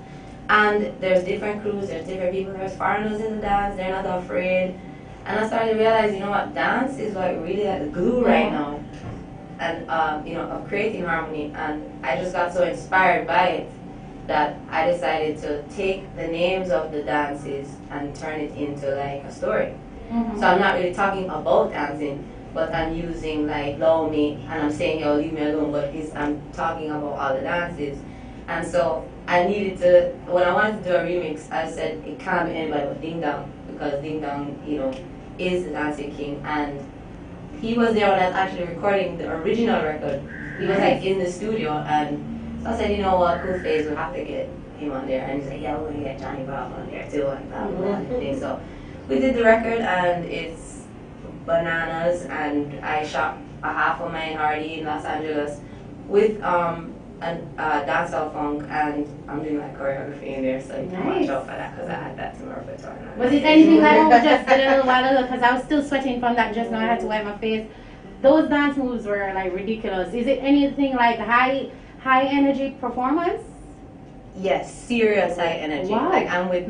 [SPEAKER 6] And there's different crews, there's different people, there's foreigners in the dance, they're not afraid. And I started to realize, you know what, dance is like really like the glue right now. And, you know, of creating harmony. And I just got so inspired by it that I decided to take the names of the dances and turn it into like a story. So I'm not really talking about dancing, but I'm using like Love Me, and I'm saying, yo, leave me alone, but I'm talking about all the dances. And so I needed to, when I wanted to do a remix, I said it can't be anybody but Ding Dong, because Ding Dong, you know, is the dancing king. And he was there when I was actually recording the original record. He was like in the studio, and so I said, you know what, Cool Face, we have to get him on there. And he's like, yeah, we're gonna get Johnny Bravo on there too, and blah, blah, blah. So we did the record, and it's bananas, and I shot a half of mine already in Los Angeles with dancehall funk, and I'm doing my choreography in there, so you can watch out for that, because I had that to my repertoire.
[SPEAKER 2] Was it anything like just a little while ago, because I was still sweating from that just now, I had to wipe my face. Those dance moves were like ridiculous. Is it anything like high energy performance?
[SPEAKER 6] Yes, serious high energy.
[SPEAKER 2] Wow.
[SPEAKER 6] Like I'm with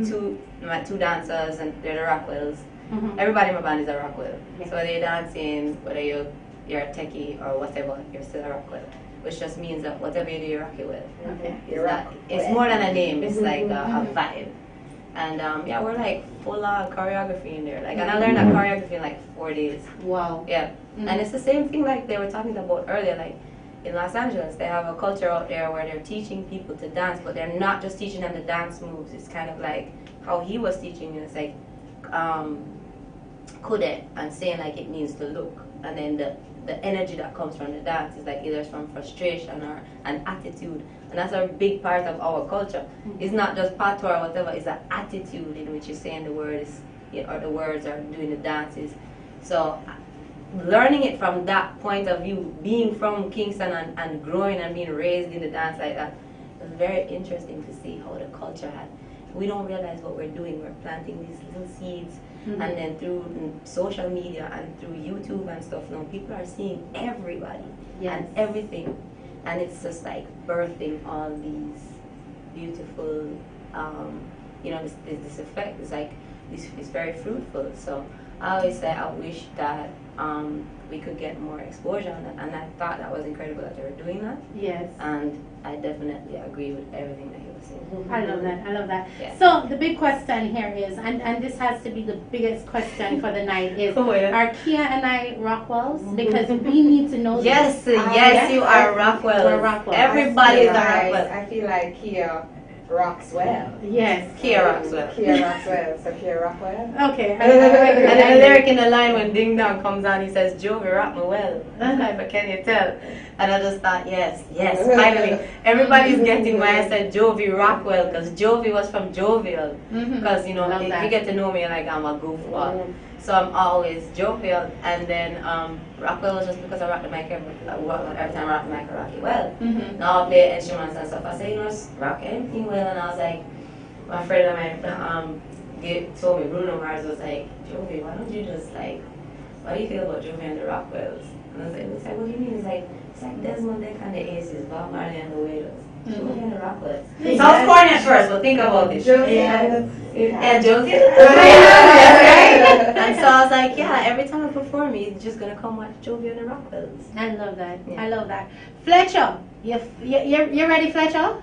[SPEAKER 6] my two dancers, and they're the Rockwells. Everybody in my band is a Rockwell. So whether you're dancing, whether you're a techie or whatever, you're still a Rockwell. Which just means that whatever you do, you rock it with.
[SPEAKER 2] Okay.
[SPEAKER 6] It's more than a name, it's like a vibe. And yeah, we're like full on choreography in there. Like, and I learned that choreography in like 4 days.
[SPEAKER 2] Wow.
[SPEAKER 6] Yeah. And it's the same thing like they were talking about earlier, like in Los Angeles, they have a culture out there where they're teaching people to dance, but they're not just teaching them the dance moves. It's kind of like how he was teaching you. It's like kude, and saying like it means to look, and then the energy that comes from the dance is like either from frustration or an attitude, and that's a big part of our culture. It's not just patois or whatever, it's an attitude in which you're saying the words, or the words are doing the dances. So learning it from that point of view, being from Kingston and growing and being raised in the dance like that, it was very interesting to see how the culture had. We don't realize what we're doing. We're planting these little seeds, and then through social media and through YouTube and stuff now, people are seeing everybody and everything, and it's just like birthing all these beautiful, you know, this effect. It's like it's very fruitful. So I always say I wish that we could get more exposure on it, and I thought that was incredible that they were doing that.
[SPEAKER 2] Yes.
[SPEAKER 6] And I definitely agree with everything that he was saying.
[SPEAKER 2] I love that. I love that.
[SPEAKER 6] Yeah.
[SPEAKER 2] So the big question here is, and this has to be the biggest question for the night is, are Kia and I Rockwells? Because we need to know.
[SPEAKER 6] Yes,
[SPEAKER 2] this.
[SPEAKER 6] yes, you are Rockwell.
[SPEAKER 2] We're Rockwell.
[SPEAKER 6] Everybody is a Rockwell.
[SPEAKER 1] I feel like Kia rocks well.
[SPEAKER 2] Yes.
[SPEAKER 6] Kia rocks well.
[SPEAKER 1] Kia rocks well. So Kia rock well.
[SPEAKER 2] Okay.
[SPEAKER 6] And then the lyric in the line when Ding Dong comes on, he says, Jovi rock me well. But can you tell? And I just thought, yes, finally. Everybody's getting why I said Jovi Rockwell, because Jovi was from Jovial. Because, you know, if you get to know me, like I'm a goofball. So I'm always jovial. And then Rockwell was just because I rock the mic every time I rock the mic, I rock it well. Now I play instruments and stuff. I say, you know, rock anything well. And I was like, my friend of mine told me, Bruno Mars was like, Jovi, why don't you just like, what do you feel about Jovi and the Rockwells? And I was like, what do you mean? It's like Desmond Deck and the Aces, Bob Marley and the Wailers. Jovi and the Rockwells. Sounds corny at first, but think about it.
[SPEAKER 1] Jovi
[SPEAKER 6] and Jovi. And so I was like, yeah, every time I perform, you're just gonna come watch Jovi and the Rockwells.
[SPEAKER 2] I love that. Yeah. I love that. Fletcher, you ready, Fletcher?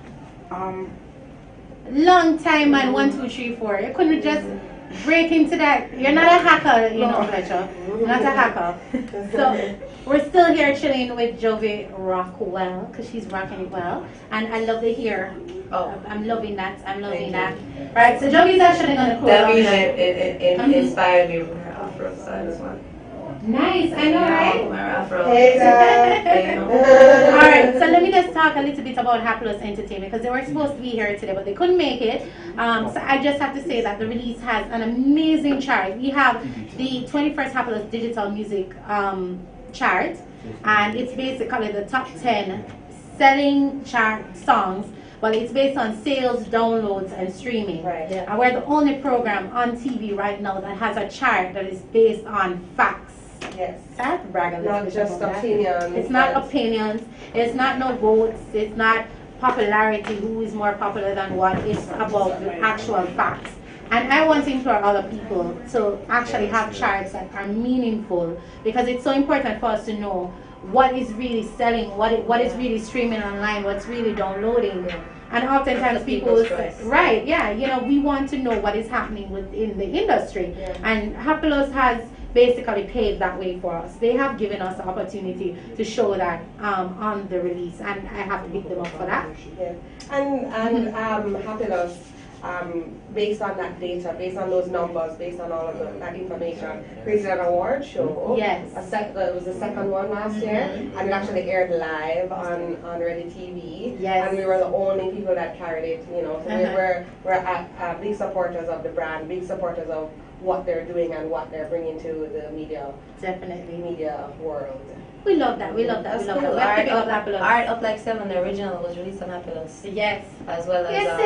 [SPEAKER 2] Long time, man. 1, 2, 3, 4. You couldn't just break into that. You're not a hacker, you know, Fletcher. You're not a hacker. So we're still here chilling with Jovi Rockwell, because she's rocking it well, and I love the hair. Oh, I'm loving that. I'm loving that. Right. So Jovi's actually gonna cool.
[SPEAKER 6] Davina, it inspired me afro side as well.
[SPEAKER 2] Nice, I know, right?
[SPEAKER 6] My afro.
[SPEAKER 2] All right, so let me just talk a little bit about Hapless Entertainment because they were supposed to be here today, but they couldn't make it. So I just have to say that the release has an amazing chart. We have the 21st Hapless Digital Music chart, and it's basically the top 10 selling chart songs. But it's based on sales, downloads, and streaming.
[SPEAKER 1] Right.
[SPEAKER 2] Yeah. And we're the only program on TV right now that has a chart that is based on facts.
[SPEAKER 1] Yes.
[SPEAKER 2] I have to brag a little
[SPEAKER 1] Not
[SPEAKER 2] bit
[SPEAKER 1] just
[SPEAKER 2] about that.
[SPEAKER 1] opinions.
[SPEAKER 2] It's not opinions. It's not no votes. It's not popularity. Who is more popular than what? It's about the actual facts. And I want to implore other people to actually have charts that are meaningful because it's so important for us to know what is really selling, what is really streaming online, what's really downloading. And oftentimes people will say, right, yeah, you know, we want to know what is happening within the industry. Yeah. And Hapless has basically paved that way for us. They have given us the opportunity to show that on the release, and I have to pick them up for that.
[SPEAKER 1] Yeah. And Hapless, based on that data, based on those numbers, based on all of that information, created an award show.
[SPEAKER 2] Yes.
[SPEAKER 1] It was the second one last year, and it actually aired live on Ready TV.
[SPEAKER 2] Yes.
[SPEAKER 1] And we were the only people that carried it, you know. So we're big supporters of the brand, big supporters of what they're doing and what they're bringing to the media.
[SPEAKER 2] Definitely.
[SPEAKER 1] Media world.
[SPEAKER 2] We love that. We love that.
[SPEAKER 6] That's
[SPEAKER 2] we love
[SPEAKER 6] cool.
[SPEAKER 2] that.
[SPEAKER 6] Art Up Like 7, the original, was released on Hapless.
[SPEAKER 2] Yes.
[SPEAKER 6] As well as.
[SPEAKER 2] Yes,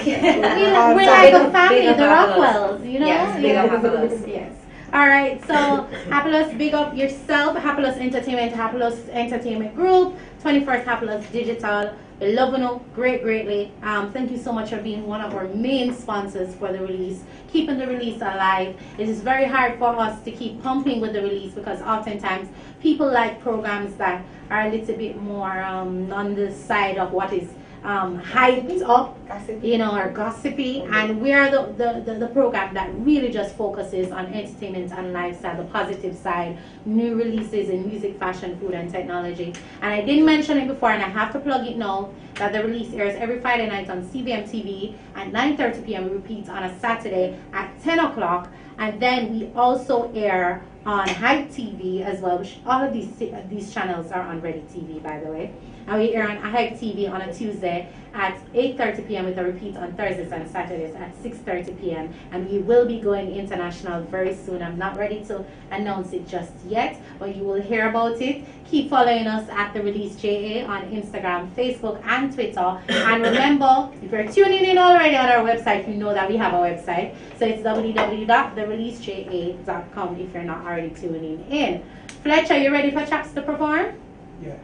[SPEAKER 2] it is. We're like a family, the Rockwells, you know?
[SPEAKER 6] Yes, big up Hapless.
[SPEAKER 2] Yes. All right, so Hapless, big up yourself. Hapless Entertainment, Hapless Entertainment Group, 21st Hapless Digital. We love you greatly. Thank you so much for being one of our main sponsors for the release, keeping the release alive. It is very hard for us to keep pumping with the release because oftentimes people like programs that are a little bit more on the side of what is hyped up, you know, or gossipy, and we are the program that really just focuses on entertainment and lifestyle, the positive side, new releases in music, fashion, food, and technology. And I didn't mention it before, and I have to plug it now, that the release airs every Friday night on CBM TV at 9:30 p.m. repeats on a Saturday at 10 o'clock, and then we also air on Hype TV as well, which all of these channels are on Ready TV, by the way. And we air on Hype TV on a Tuesday at 8:30 p.m. with a repeat on Thursdays and Saturdays at 6:30 p.m. And we will be going international very soon. I'm not ready to announce it just yet, but you will hear about it. Keep following us at The Release JA on Instagram, Facebook, and Twitter. And remember, if you're tuning in already on our website, you know that we have a website. So it's www.thereleaseja.com if you're not already tuning in. Fletcher, you ready for Chaps to perform?
[SPEAKER 4] Yeah.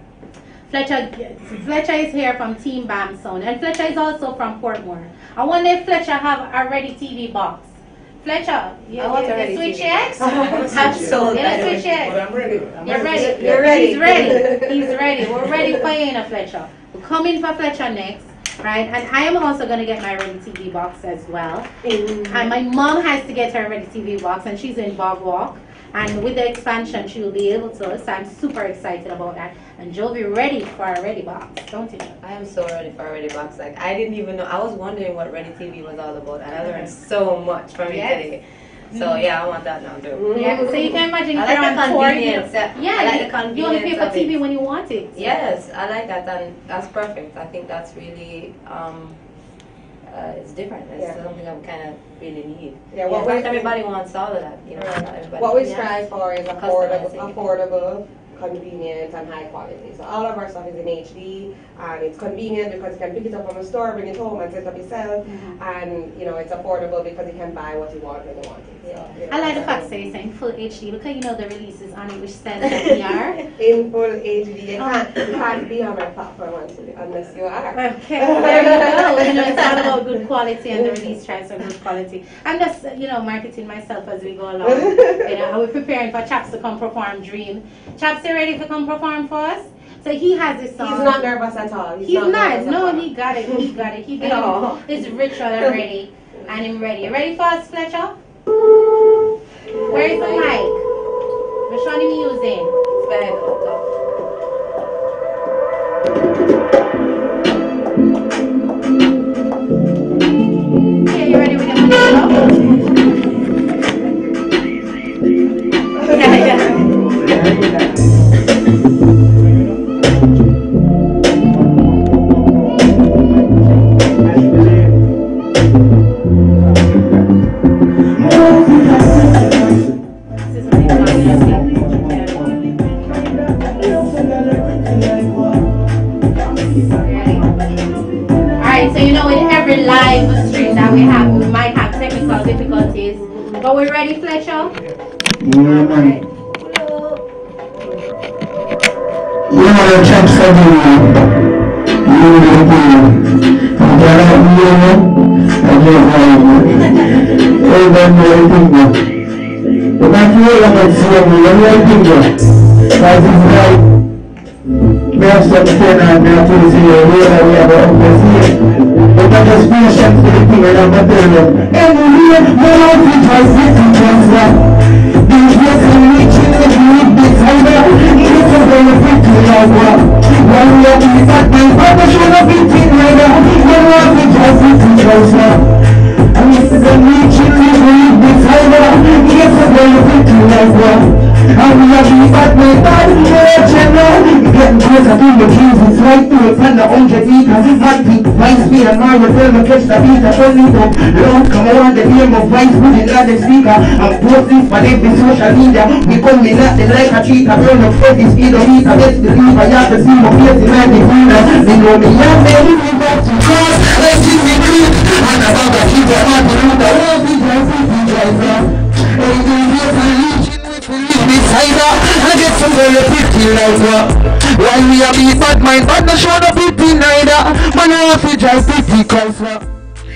[SPEAKER 2] Fletcher is here from Team Bam Sound, and Fletcher is also from Portmore. I wonder if Fletcher have a Ready TV box. Fletcher, you switch yet? Have sold. You switch yet?
[SPEAKER 5] I'm ready.
[SPEAKER 2] You're ready. You're ready. He's ready. He's ready. We're ready for you, Fletcher. We're coming for Fletcher next. Right, and I am also going to get my Ready TV box as well. And my mom has to get her Ready TV box, and she's in Bog Walk. And with the expansion, she will be able to. So I'm super excited about that. And Joe, be ready for a Ready box, don't you?
[SPEAKER 6] I am so ready for a Ready box. Like, I didn't even know. I was wondering what Ready TV was all about, and I learned so much from it today. So yeah, I want that now too.
[SPEAKER 2] Yeah, so you can imagine if you're on tour. Yeah, I like the convenience. You only pay for TV when you want it.
[SPEAKER 6] Yes, I like that, and that's perfect. I think that's really it's different. It's something that we kind of really need. Yeah, well, everybody wants all of that. You know, not everybody.
[SPEAKER 1] What we strive for is affordable, convenient, and high quality. So all of our stuff is in HD, and it's convenient because you can pick it up from a store, bring it home, and set up yourself. And you know, it's affordable because you can buy what you want when you want it. So, you know,
[SPEAKER 2] I like the fact that you're saying full HD because you know the releases on it which stands that we are
[SPEAKER 1] in full HD. You can't be on our platform unless you are.
[SPEAKER 2] Okay, there you go. You know, it's all about good quality, and the release tries for good quality. I'm just marketing myself as we go along. You know, we're preparing for Chaps to come perform Dream. Chaps, you ready to come perform for us? So he has this song.
[SPEAKER 1] He's not nervous at all.
[SPEAKER 2] He's not. No, he got it. He got it. He got it. His ritual already, and I'm ready. You ready for us, Fletcher? Where is the mic? Which one are you using?
[SPEAKER 6] It's better
[SPEAKER 2] Okay, you ready with the mic? live stream that we might have technical difficulties. But we're ready, Fletcher?
[SPEAKER 10] Yeah, man. Yeah, chaps are doing we have some saying and we have to see a way that we have up to see. But that is patient for the thing and I'm not telling you. Anyway, no one will try to see transfer. These days are reaching the big big timer. It's a very pretty love. When we are in the back, my father should have been thin rider. No one will try to see transfer. And this is a reaching the big big timer. It's a very pretty love. And we have been back, my father, getting closer to your Jesus, right through it, and the 100 meters. Hot peak, vice speed, and Mario film, catch the beat, I don't need them. Lord, come on, the name of vice, put it on the speaker. I'm posting for every social media. We come in at the like a cheat, I run up every speedometer. Let's believe I have to see my face in my designer. They know me, yeah, baby, we got to cross. Let's see me creep, and I'm about to keep it on the road. I won't be driving, hey, do you reaching with the tiger? I get some very pretty like what? Why we are beat bad mind, but no show the pretty neither. Man, I have to drive pretty Chrysler.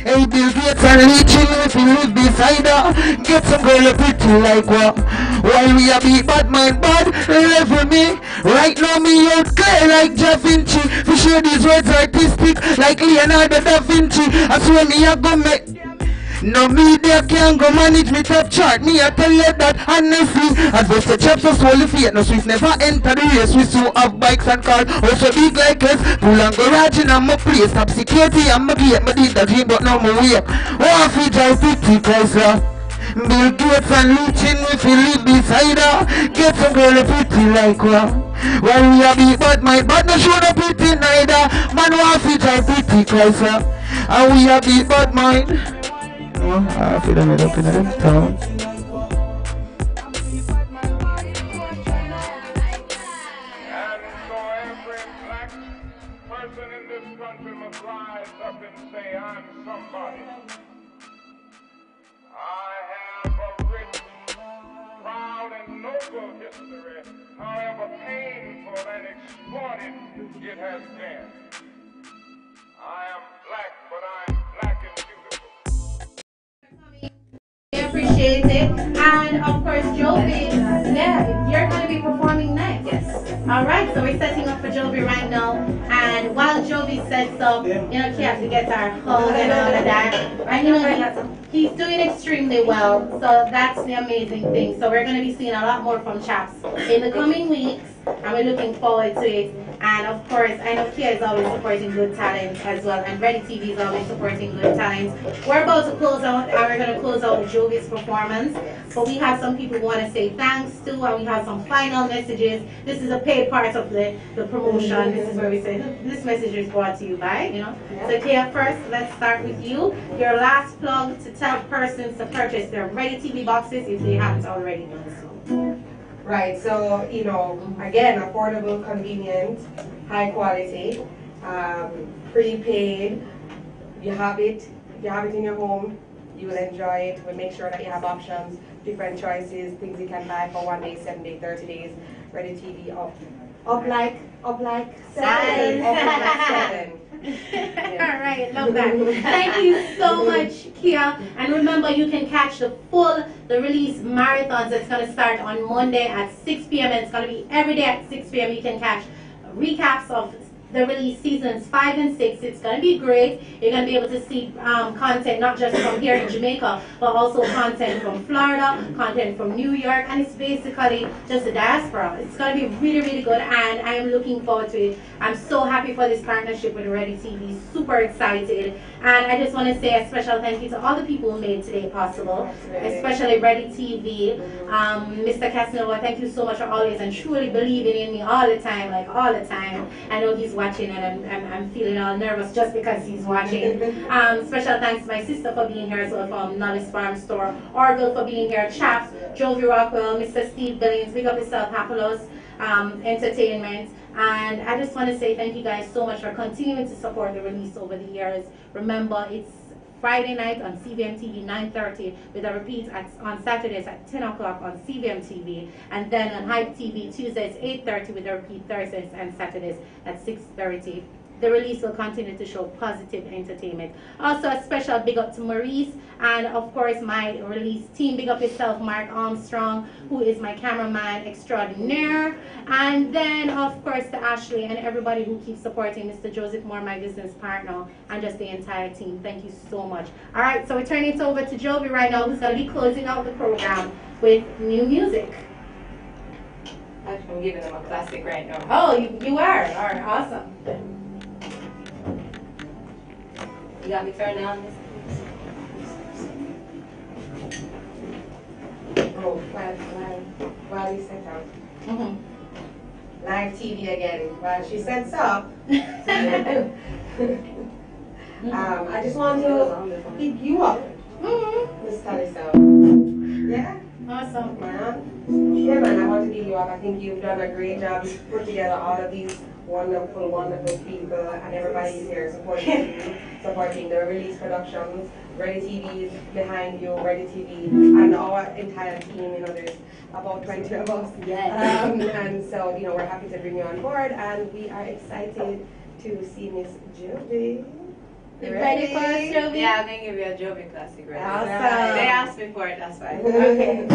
[SPEAKER 10] Hey, Bill Gates and reaching if you live beside her. Get some girl pretty like what? Why we are beat bad mind, bad level me. Right now me out clear like Da Vinci. For sure these words artistic like Leonardo da Vinci. I swear me I go make. No media can go manage me top chart. Me I tell you that honestly. Adverse the chaps are slowly feet. No Swift never enter the race. We still have bikes and cars. Also big like us. Pull and garage in my place. Top security and my gate. My did the dream but now my way. Oh I drive pretty Chrysler. Bill Gates and Luchin if you live beside her. Get some girl pretty like her. While we are beat but my but no show no pretty neither. Man want to drive pretty Chrysler. And we are beat but mine. I feel them up in the town.
[SPEAKER 11] History, however painful and exploited it has been. I am black, but I'm black and beautiful.
[SPEAKER 2] We appreciate it. And of course, Jovi, yeah, you're going to be performing next. Yes. Alright, so we're setting up for Jovi right now. And while Jovi sets up, you know, he has to get our hug and all of that. And you know, he's doing extremely well. So that's the amazing thing. So we're going to be seeing a lot more from Chaps in the coming weeks. And we're looking forward to it. And of course, I know Kia is always supporting good talent as well. And Ready TV is always supporting good talent. We're about to close out, and we're going to close out with Jovi's performance. But we have some people who want to say thanks to, and we have some final messages. This is a paid part of the promotion. This is where we say, this message is brought to you by, you know. So Kia, first, let's start with you. Your last plug to tell persons to purchase their Ready TV boxes if they haven't already done so.
[SPEAKER 1] Right, so, you know, again, affordable, convenient, high quality, prepaid. You have it in your home, you will enjoy it. We'll make sure that you have options, different choices, things you can buy for 1 day, 7 days, 30 days. Ready TV up like 7.
[SPEAKER 2] Yeah. All right, love that. Thank you so much, Kia. And remember, you can catch the release marathons. It's going to start on Monday at 6 p.m. and it's going to be every day at 6 p.m. You can catch recaps of the release seasons 5 and 6. It's going to be great. You're going to be able to see content not just from here in Jamaica, but also content from Florida, content from New York, and it's basically just a diaspora. It's going to be really, really good, and I am looking forward to it. I'm so happy for this partnership with Ready TV. Super excited. And I just want to say a special thank you to all the people who made today possible, especially Ready TV. Mr. Casanova, thank you so much for always and truly believing in me all the time, like all the time. I know he's watching and I'm feeling all nervous just because he's watching. Special thanks to my sister for being here as well from Nolly's Farm Store, Orville for being here, Chaps, Jovi Rockwell, Mr. Steve Billings, big up yourself, Hapalos Entertainment. And I just want to say thank you guys so much for continuing to support the release over the years. Remember, it's Friday night on CBM TV 9:30, with a repeat on Saturdays at 10 o'clock on CBM TV, and then on Hype TV Tuesdays 8:30 with a repeat Thursdays and Saturdays at 6:30. The release will continue to show positive entertainment. Also, a special big up to Maurice and, of course, my release team. Big up yourself, Mark Armstrong, who is my cameraman extraordinaire. And then, of course, to Ashley and everybody who keeps supporting Mr. Joseph Moore, my business partner, and just the entire team. Thank you so much. All right, so we're turning it over to Jovi right now, who's going to be closing out the program with new music.
[SPEAKER 6] I'm giving them a classic right now.
[SPEAKER 2] Oh, you are? All right, awesome.
[SPEAKER 6] You got me turned on this?
[SPEAKER 1] Oh, while we set up. Live TV again. While she sets up. I just want to pick you up. Miss Talisa. Yeah?
[SPEAKER 2] Awesome.
[SPEAKER 1] Man. Yeah, man, I want to pick you up. I think you've done a great job. You put together all of these wonderful, wonderful people, and everybody is here supporting you, supporting the release productions. Ready TV is behind you, Ready TV, and our entire team. You know, there's about 20 of us.
[SPEAKER 2] Yes.
[SPEAKER 1] And so, you know, we're happy to bring you on board, and we are excited to see Miss Jovi.
[SPEAKER 2] You ready for us, Jovi?
[SPEAKER 6] Yeah, I'm gonna give you a Jovi classic right now.
[SPEAKER 2] Awesome.
[SPEAKER 6] They asked me for it, that's why.
[SPEAKER 2] Okay.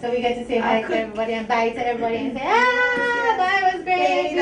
[SPEAKER 2] So we get to say hi to everybody and bye to everybody and say, ah, bye was great.